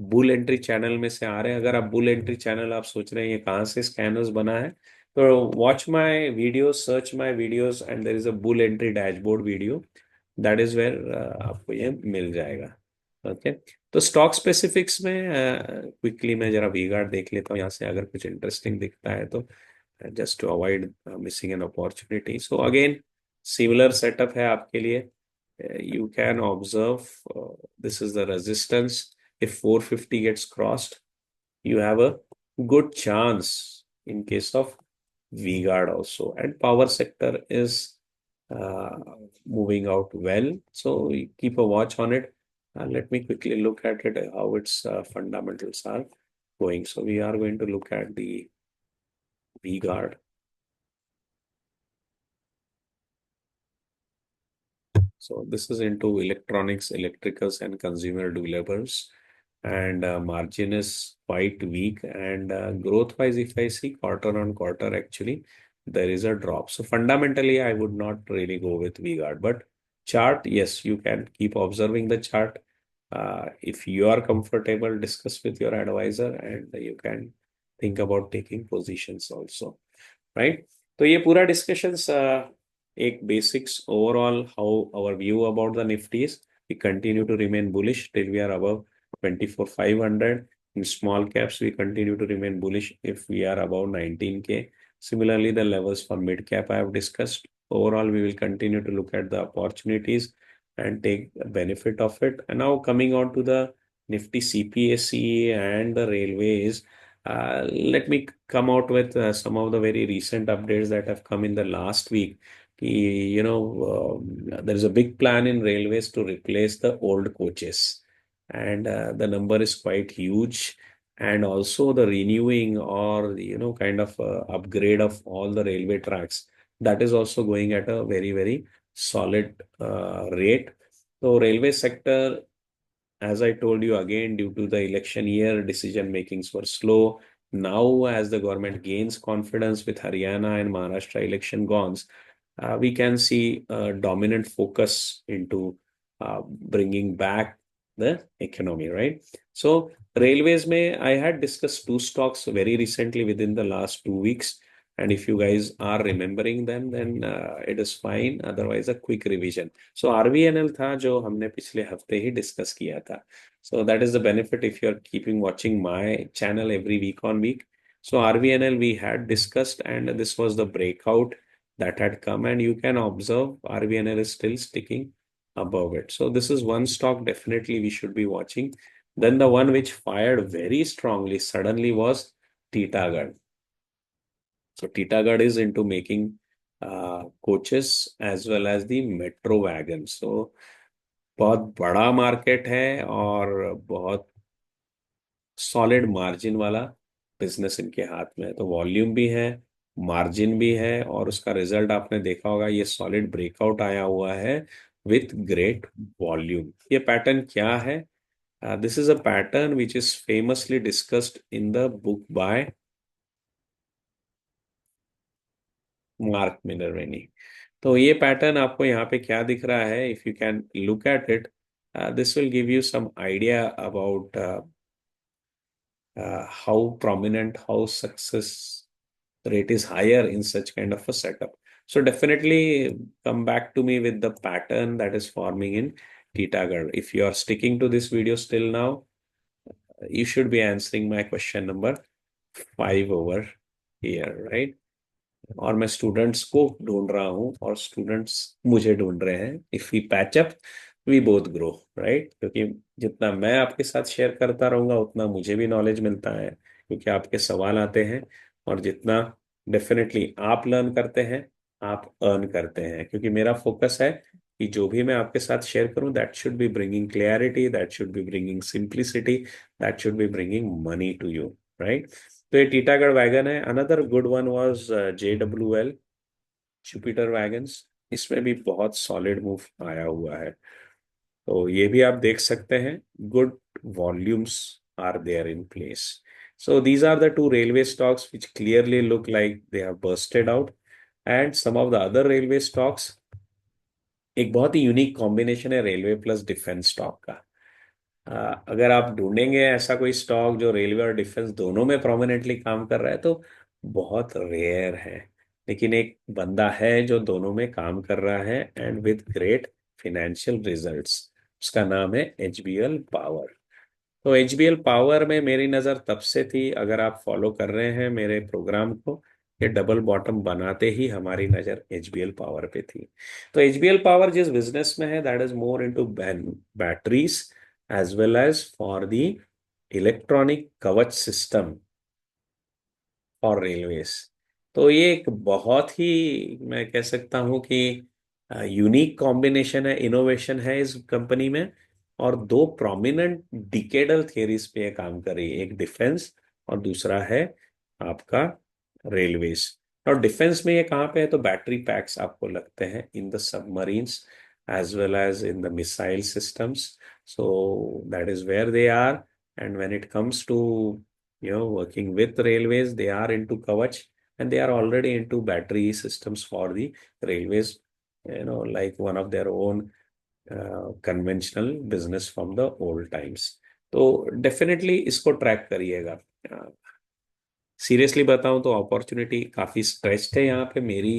बुल एंट्री चैनल में से आ रहे हैं। अगर आप बुल एंट्री चैनल आप सोच रहे हैं ये कहाँ से स्कैनर्स बना है, तो watch my videos, search my videos and there is a bull entry dashboard video, that is where आपको ये मिल जाएगा। ओके, तो स्टॉक स्पेसिफिक्स में क्विकली मैं जरा वीगार्ड देख लेता हूँ यहाँ से, अगर कुछ इंटरेस्टिंग दिखता है तो, just to avoid missing an opportunity. So again similar setup है आपके लिए। You can observe this is the resistance. If 450 gets crossed, you have a good chance in case of V-Guard also. And power sector is uh, moving out well. So you keep a watch on it. Let me quickly look at it, how its fundamentals are going. So we are going to look at the V-Guard. So this is into electronics, electricals, and consumer durables, and margin is quite weak. And growth-wise, if I see quarter on quarter, actually there is a drop. So fundamentally, I would not really go with V-Guard, but chart, yes, you can keep observing the chart. If you are comfortable, discuss with your advisor, and you can think about taking positions also, right? तो ये पूरा डिस्कशंस एक basics overall how our view about the Nifties. We continue to remain bullish till we are above 24,500। In small caps, we continue to remain bullish if we are above 19K. Similarly, the levels for mid cap I have discussed. Overall, we will continue to look at the opportunities and take the benefit of it. And now coming on to the Nifty CPSE and the railways, let me come out with some of the very recent updates that have come in the last week. There is a big plan in railways to replace the old coaches. and the number is quite huge. And also the renewing or kind of upgrade of all the railway tracks, that is also going at a very, very solid rate. So railway sector, as I told you again, due to the election year, decision makings were slow. Now, as the government gains confidence with Haryana and Maharashtra election gone, we can see a dominant focus into bringing back the economy, right? So, railways may I had discussed two stocks very recently within the last 2 weeks. And if you guys are remembering them, then it is fine. Otherwise, a quick revision. So RVNL था जो हमने पिछले हफ्ते ही डिस्कस किया था. So that is the benefit if you are keeping watching my channel every week on week. So RVNL we had discussed, and this was the breakout that had come, and you can observe RVNL is still sticking above it. So this is one stock definitely we should be watching. Then the one which fired very strongly suddenly was Titagarh. So Titagarh is into making coaches as well as the metro wagons. So बहुत बड़ा मार्केट है और बहुत सॉलिड मार्जिन वाला बिजनेस इनके हाथ में है. तो वॉल्यूम भी है, मार्जिन भी है, और उसका रिजल्ट आपने देखा होगा, ये सॉलिड ब्रेकआउट आया हुआ है विथ ग्रेट वॉल्यूम. ये पैटर्न क्या है? This is a pattern which is famously discussed in the book by Mark Minervini. तो ये पैटर्न आपको यहाँ पे क्या दिख रहा है? If you can look at it, this will give you some idea about how prominent, how success rate is higher in such kind of a setup. So definitely come back to me with the pattern that is forming in Titagarh. If you are sticking to this video still now, you should be answering my question number 5 over here, right? और मैं स्टूडेंट्स को ढूंढ रहा हूँ और स्टूडेंट्स मुझे ढूंढ रहे हैं. If we patch up, we both grow, right? क्योंकि जितना मैं आपके साथ शेयर करता रहूंगा उतना मुझे भी नॉलेज मिलता है, क्योंकि आपके सवाल आते हैं. और जितना डेफिनेटली आप लर्न करते हैं, आप अर्न करते हैं. क्योंकि मेरा फोकस है कि जो भी मैं आपके साथ शेयर करूं, that should be bringing clarity, that should be bringing simplicity, that should be bringing money to you, right? तो ये टीटागढ़ वैगन है. Another good one was JWL, Jupiter wagons. इसमें भी बहुत सॉलिड मूव आया हुआ है, तो ये भी आप देख सकते हैं. Good volumes are there in place. So these are the two railway stocks which clearly look like they have bursted out. And some of the other railway stocks, एक बहुत ही यूनिक कॉम्बिनेशन है रेलवे प्लस डिफेंस स्टॉक का. अगर आप ढूंढेंगे ऐसा कोई स्टॉक जो रेलवे और डिफेंस दोनों में प्रोमिनेंटली काम कर रहा है, तो बहुत रेयर है. लेकिन एक बंदा है जो दोनों में काम कर रहा है and with great financial results. उसका नाम है HBL पावर. तो HBL पावर में मेरी नज़र तब से थी, अगर आप फॉलो कर रहे हैं मेरे प्रोग्राम को, ये डबल बॉटम बनाते ही हमारी नज़र HBL पावर पे थी. तो HBL पावर जिस बिजनेस में है, that is more into batteries as well as for the electronic Kavach system for railways. तो ये एक बहुत ही, मैं कह सकता हूँ कि यूनिक कॉम्बिनेशन है, इनोवेशन है इस कंपनी में. और दो प्रोमिनेंट डिकेडल थियरीज पे ये काम कर रही है, एक डिफेंस और दूसरा है आपका रेलवेज. और डिफेंस में ये कहाँ पे है? तो बैटरी पैक्स आपको लगते हैं in the submarines as well as in the missile systems. So that is where they are. And when it comes to working with railways, they are into Kavach, and they are already into battery systems for the railways, like one of their own conventional business from the old times. तो डेफिनेटली इसको ट्रैक करिएगा. सीरियसली बताऊं तो अपॉर्चुनिटी काफी स्ट्रेच्ड है यहाँ पे मेरी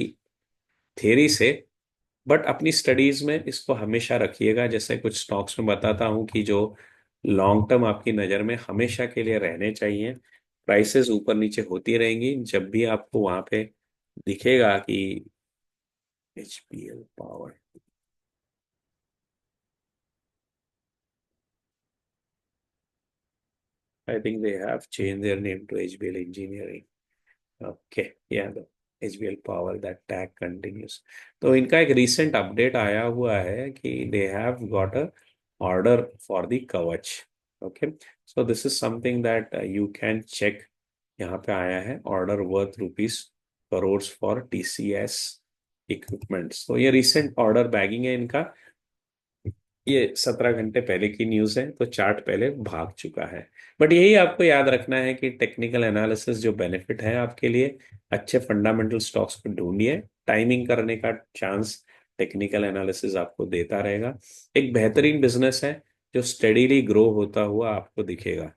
थियरी से. बट अपनी स्टडीज में इसको हमेशा रखिएगा. जैसे कुछ स्टॉक्स में बताता हूँ कि जो लॉन्ग टर्म आपकी नज़र में हमेशा के लिए रहने चाहिए. प्राइसेस ऊपर नीचे होती रहेंगी. जब भी आपको वहां पे दिखेगा कि HBL power, I think they have change their name to HBL engineering. Okay, या HBL power, that tag continues. तो इनका एक रिसेंट अपडेट आया हुआ है कि they have got order for the Kavach. Okay, so this is something that you can check. यहाँ पे आया है order worth rupees crores for TCS equipments. तो ये रिसेंट ऑर्डर बैगिंग है इनका। ये 17 घंटे पहले की न्यूज़ है, तो चार्ट पहले भाग चुका है। बट यही आपको याद रखना है कि टेक्निकल एनालिसिस जो बेनिफिट है आपके लिए, अच्छे फंडामेंटल स्टॉक्स को ढूंढिए। टाइमिंग करने का चांस टेक्निकल एनालिसिस आपको देता रहेगा। एक बेहतरीन बिजनेस है जो स्टेडीली ग्रो होता हुआ आपको दिखेगा,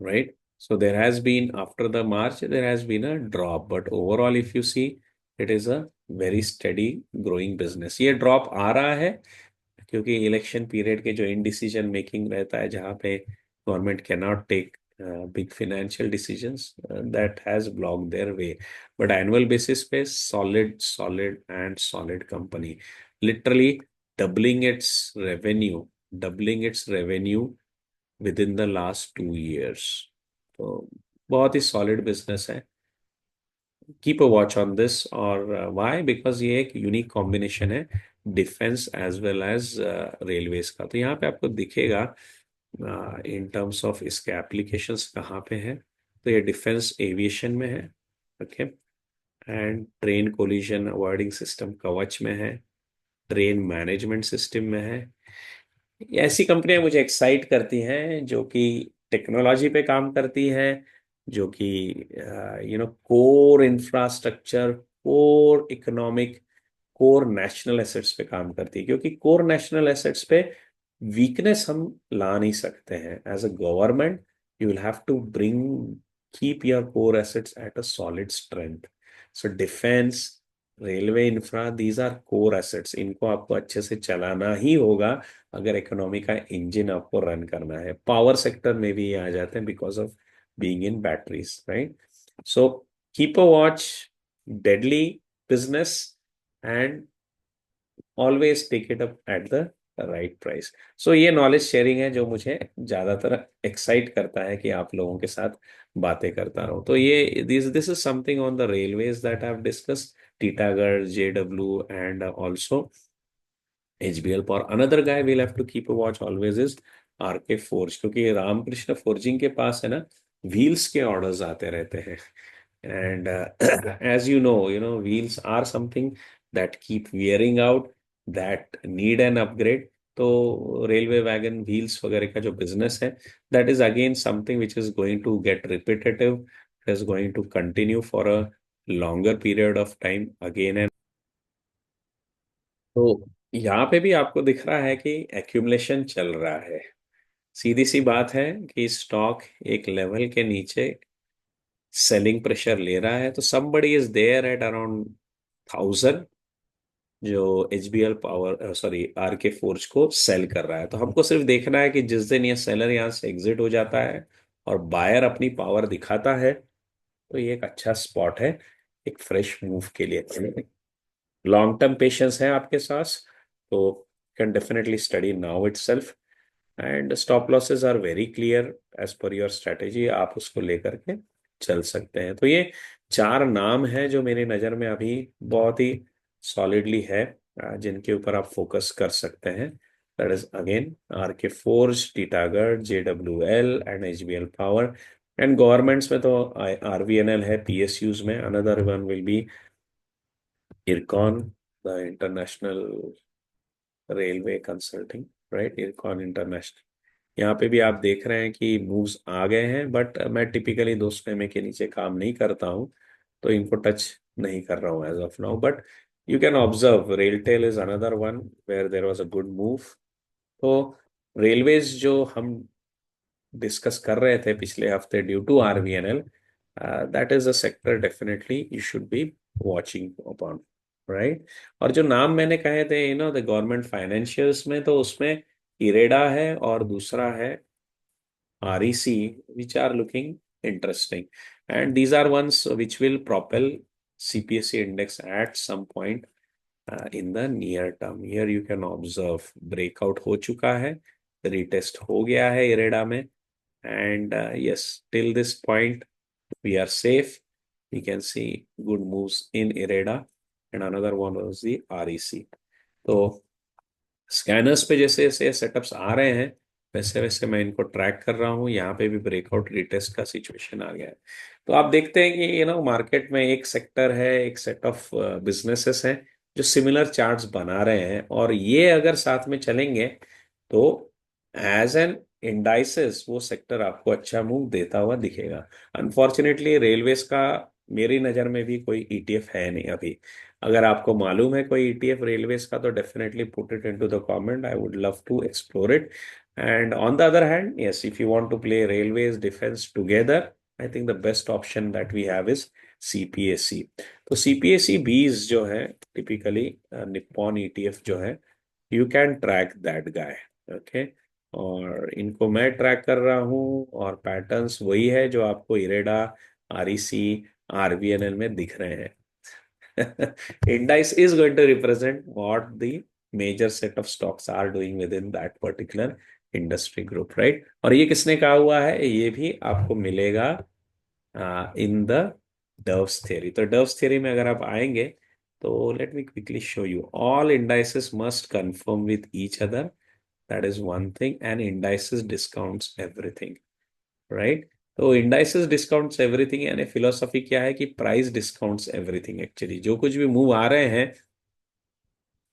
right? So there has been, after the March, there has been a drop, but overall, if you see, it is a very steady growing business. ये ड्रॉप आ रहा है क्योंकि इलेक्शन पीरियड के जो इनडिसीजन मेकिंग रहता है, जहाँ पे government can not take big financial decisions, that has block their way. But annual basis पे solid solid and solid company, literally doubling its revenue within the last 2 years। तो बहुत ही सॉलिड बिजनेस है। Keep a watch on this. और व्हाई? बिकॉज ये एक यूनिक कॉम्बिनेशन है defence as well as railways का। तो यहाँ पे आपको दिखेगा इन टर्म्स ऑफ इसके एप्लीकेशंस कहाँ पे है। तो ये डिफेंस एविएशन में है, okay, and train collision avoiding system कवच में है, ट्रेन मैनेजमेंट सिस्टम में है। ये ऐसी कंपनियां मुझे एक्साइट करती हैं जो कि टेक्नोलॉजी पे काम करती हैं, जो कि core infrastructure, core economic, core national assets पे काम करती है। क्योंकि कोर नेशनल एसेट्स पे वीकनेस हम ला नहीं सकते हैं। As a government you will have to bring, keep your core assets at a solid strength. So defence, railway infra, these are core assets. इनको आपको अच्छे से चलाना ही होगा अगर इकोनॉमी का इंजन आपको रन करना है। पावर सेक्टर में भी ये आ जाते हैं because of being in batteries, right? So keep a watch, deadly business, and always take it up at the right price. So ये नॉलेज शेयरिंग है जो मुझे ज्यादातर एक्साइट करता है कि आप लोगों के साथ बातें करता रहूं। तो ये this this is something on the railways that I have discuss, Titagarh, JW, and also HBL Power। Another guy will have to keep a watch always is RK forge, क्योंकि रामकृष्ण फोर्जिंग के पास है ना, व्हील्स के ऑर्डर्स आते रहते हैं। And as you know wheels are something that keep wearing out, that need an upgrade. तो रेलवे वैगन व्हील्स वगैरह का जो बिजनेस है, that is again something which is going to get repetitive, is going to continue for a longer period of time again. तो यहाँ पे भी आपको दिख रहा है कि एक्यूमुलेशन चल रहा है। सीधी सी बात है कि स्टॉक एक लेवल के नीचे सेलिंग प्रेशर ले रहा है, तो somebody is there at around 1000, जो HBL Power, sorry, RK forge को सेल कर रहा है। तो हमको सिर्फ देखना है कि जिस दिन ये सेलर यहाँ से एग्जिट हो जाता है और बायर अपनी पावर दिखाता है, तो ये एक अच्छा स्पॉट है एक फ्रेश मूव के लिए। लॉन्ग टर्म पेशेंस है आपके साथ, तो can definitely study now itself. And stop losses are very clear as per your strategy, आप उसको लेकर के चल सकते हैं। तो ये चार नाम हैं जो मेरी नज़र में अभी बहुत ही सॉलिडली है, जिनके ऊपर आप फोकस कर सकते हैं। That is again RK forge, Titagarh, JWL and HBL power. And governments में तो RVNL है, PSUs में another one will be IRCON, the international railway consulting, right, IRCON international. यहाँ पे भी आप देख रहे हैं कि मूव्स आ गए हैं, बट मैं टिपिकली 200 के नीचे काम नहीं करता हूँ, तो इनको टच नहीं कर रहा हूँ as of now. But you can observe RailTel is another one where there was a good move. तो रेलवेज जो हम डिस्कस कर रहे थे पिछले हफ्ते due to RVNL, that is a sector definitely you should be watching upon, right? और जो नाम मैंने कहे थे द गवर्नमेंट फाइनेंशियल्स में, तो उसमें इरेडा है और दूसरा है REC, which are looking interesting. And these are ones which will propel CPSE index at some point in the near term. Here you can observe breakout हो चुका है, retest हो गया है इरेडा में, and yes, till this point we are safe. We can see good moves in IREDA, and another one was the REC. So scanners पे जैसे जैसे सेटअप्स आ रहे हैं वैसे वैसे मैं इनको ट्रैक कर रहा हूँ। यहाँ पे भी ब्रेकआउट रिटेस्ट का सिचुएशन आ गया है। तो आप देखते हैं कि मार्केट में एक सेक्टर है, एक सेट ऑफ बिजनेसेस हैं जो सिमिलर चार्ट्स बना रहे हैं, और ये अगर साथ में चलेंगे तो एज एन इंडाइसेस वो सेक्टर आपको अच्छा मूव देता हुआ दिखेगा। अनफॉर्चुनेटली रेलवेज का मेरी नज़र में भी कोई ईटीएफ है नहीं अभी। अगर आपको मालूम है कोई ईटीएफ रेलवेज का तो definitely put it into the comment, I would love to explore it. And on the other hand, yes, if you want to play railways defence together, I think the best option that we have is CPSC. तो सीपीएससी बीज जो है टिपिकली निप्पॉन ईटीएफ जो है, you can track that guy. Okay, और इनको मैं ट्रैक कर रहा हूँ, और पैटर्न्स वही है जो आपको इरेडा, आरईसी, आरवीएनएल में दिख रहे हैं। Index is going to represent what the major set of stocks are doing within that particular industry group, right? और ये किसने कहा हुआ है? ये भी आपको मिलेगा इन द डर्व्स थ्योरी। तो डर्व्स थ्योरी में अगर आप आएंगे तो let me quickly show you, all indices must confirm with each other, that is one thing, and indices discounts everything, right? तो इंडाइसेस डिस्काउंट्स एवरीथिंग, यानी फिलोसफी क्या है कि प्राइस डिस्काउंट्स एवरीथिंग। एक्चुअली जो कुछ भी मूव आ रहे हैं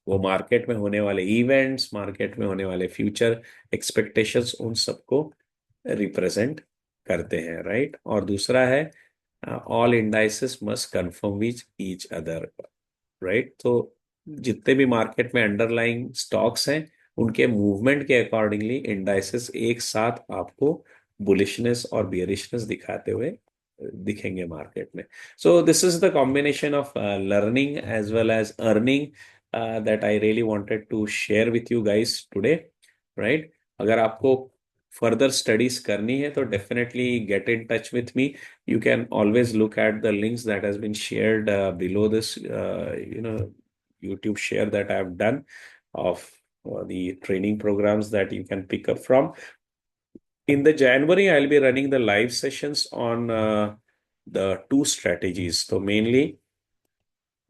वो मार्केट में होने वाले इवेंट्स, मार्केट में होने वाले फ्यूचर एक्सपेक्टेशंस, उन सबको रिप्रेजेंट करते हैं, राइट? और दूसरा है all indices must confirm which each other, right? तो जितने भी मार्केट में अंडरलाइंग स्टॉक्स हैं उनके मूवमेंट के अकॉर्डिंगली इंडाइसेस एक साथ आपको बुलिशनेस और बियरिशनेस दिखाते हुए दिखेंगे मार्केट में। So this is the combination of learning as well as earning that I really wanted to share with you guys today, right? अगर आपको फर्दर स्टडीज करनी है तो definitely get in touch with me. You can always look at the links that has been shared below this YouTube share that I have done of the training programs that you can pick up from. In the January, I'll be running the live sessions on the two strategies. So mainly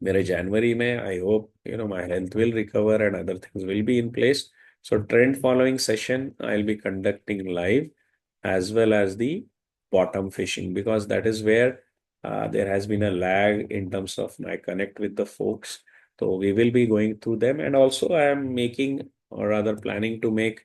मेरे जनवरी में I hope my health will recover and other things will be in place. So trend following session I will be conducting live as well as the bottom fishing, because that is where there has been a lag in terms of my connect with the folks. So we will be going through them, and also I am making, or rather planning to make,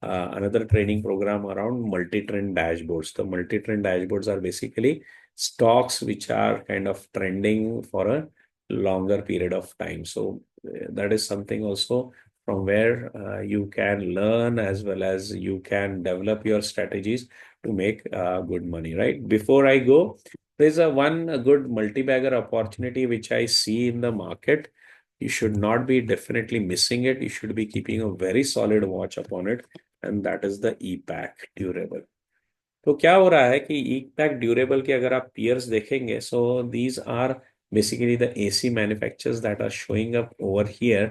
another training program around multi-trend dashboards. The multi-trend dashboards are basically stocks which are kind of trending for a longer period of time. So that is something also from where you can learn as well as you can develop your strategies to make good money, right? Before I go, there's a good multi-bagger opportunity which I see in the market. You should not be definitely missing it. You should be keeping a very solid watch upon it, and that is the EPAC durable. तो क्या हो रहा है कि EPAC ड्यूरेबल के अगर आप peers देखेंगे, so these are basically the AC manufacturers that are showing up over here.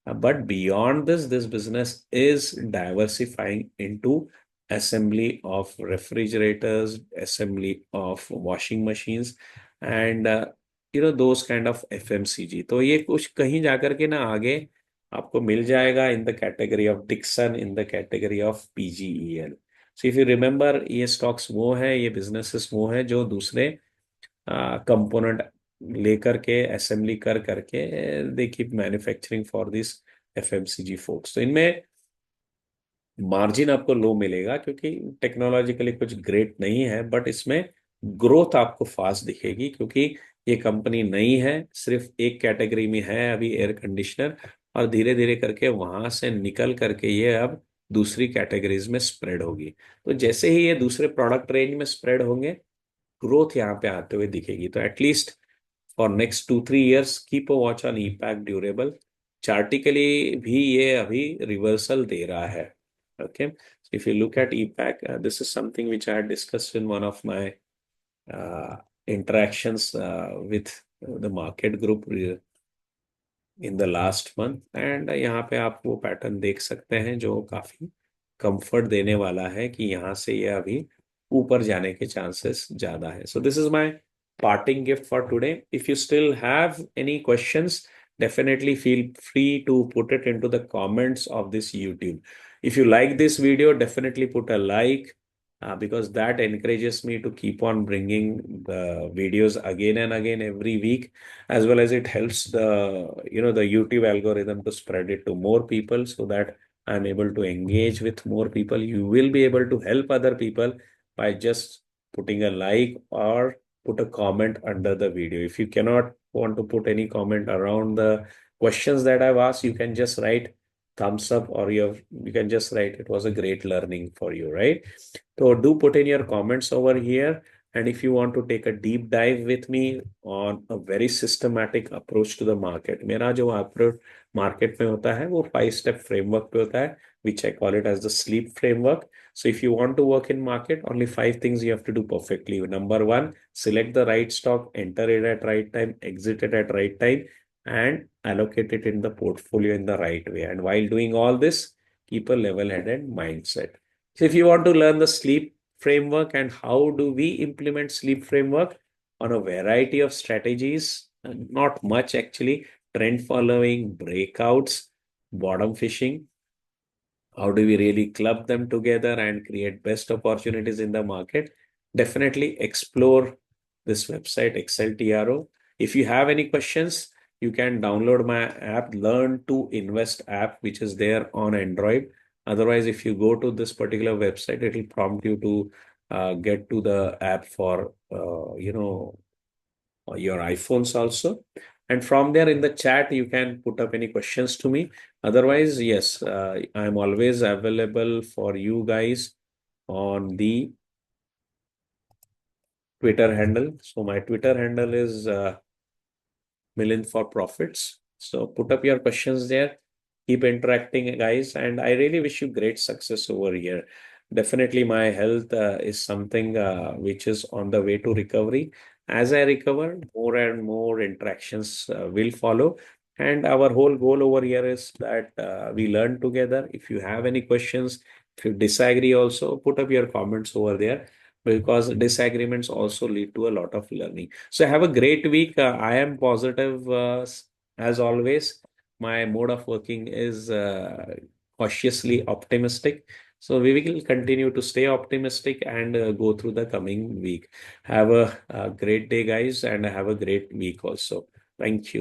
But beyond this, this business is diversifying into assembly of refrigerators, assembly of washing machines, and those kind of FMCG. तो ये कुछ कहीं जाकर के ना आगे आपको मिल जाएगा in the category of Dixon, in the category of PGEL. So if you remember, ये स्टॉक्स वो हैं, ये बिजनेसेस वो हैं जो दूसरे कंपोनेंट लेकर के असेंबली कर करके they keep manufacturing for this FMCG folks. तो इनमें मार्जिन आपको लो मिलेगा क्योंकि टेक्नोलॉजिकली कुछ ग्रेट नहीं है, बट इसमें ग्रोथ आपको फास्ट दिखेगी क्योंकि ये कंपनी नई है, सिर्फ एक कैटेगरी में है अभी, एयर कंडीशनर, और धीरे धीरे करके वहां से निकल करके ये अब दूसरी कैटेगरीज में स्प्रेड होगी. तो जैसे ही ये दूसरे प्रोडक्ट रेंज में स्प्रेड होंगे, ग्रोथ यहाँ पे आते हुए दिखेगी. तो at least for next 2-3 years keep a watch on Epack durable. Chartically भी ये अभी रिवर्सल दे रहा है. Okay, if you look at Epack, this is something which I had discussed in one of my interactions with the market group in the last month, and यहाँ पे आप वो पैटर्न देख सकते हैं जो काफी कंफर्ट देने वाला है कि यहाँ से ये अभी ऊपर जाने के चांसेस ज्यादा है. सो this is my parting gift for today. If you still have any questions, definitely feel free to put it into the comments of this YouTube. If you like this video, definitely put a like, because that encourages me to keep on bringing the videos again and again every week, as well as it helps the YouTube algorithm to spread it to more people so that I'm able to engage with more people. You will be able to help other people by just putting a like or put a comment under the video. If you cannot want to put any comment around the questions that I've asked, you can just write thumbs up, or you can just write it was a great learning for you, right? So do put in your comments over here. And if you want to take a deep dive with me on a very systematic approach to the market, मेरा जो approach market में होता है वो 5 step framework पे होता है, which I call it as the sleep framework. So if you want to work in market, only 5 things you have to do perfectly. Number one, select the right stock, enter it at right time, exit it at right time, and allocate it in the portfolio in the right way. And while doing all this, keep a level-headed mindset. So if you want to learn the sleep framework and how do we implement sleep framework on a variety of strategies, not much actually, trend following, breakouts, bottom fishing, how do we really club them together and create best opportunities in the market? Definitely explore this website, XLTRO. If you have any questions, you can download my app, Learn to Invest app, which is there on Android. Otherwise, if you go to this particular website, it will prompt you to get to the app for your iPhones also. And from there in the chat, you can put up any questions to me. Otherwise, yes, I'm always available for you guys on the Twitter handle. So my Twitter handle is Milind for Profits. So put up your questions there. Keep interacting, guys. And I really wish you great success over here. Definitely, my health is something which is on the way to recovery. As I recover, more and more interactions will follow. And our whole goal over here is that we learn together. If you have any questions, if you disagree, also put up your comments over there, because disagreements also lead to a lot of learning. So have a great week. I am positive, as always. My mode of working is cautiously optimistic. So we will continue to stay optimistic and go through the coming week. Have a great day, guys, and have a great week also. Thank you.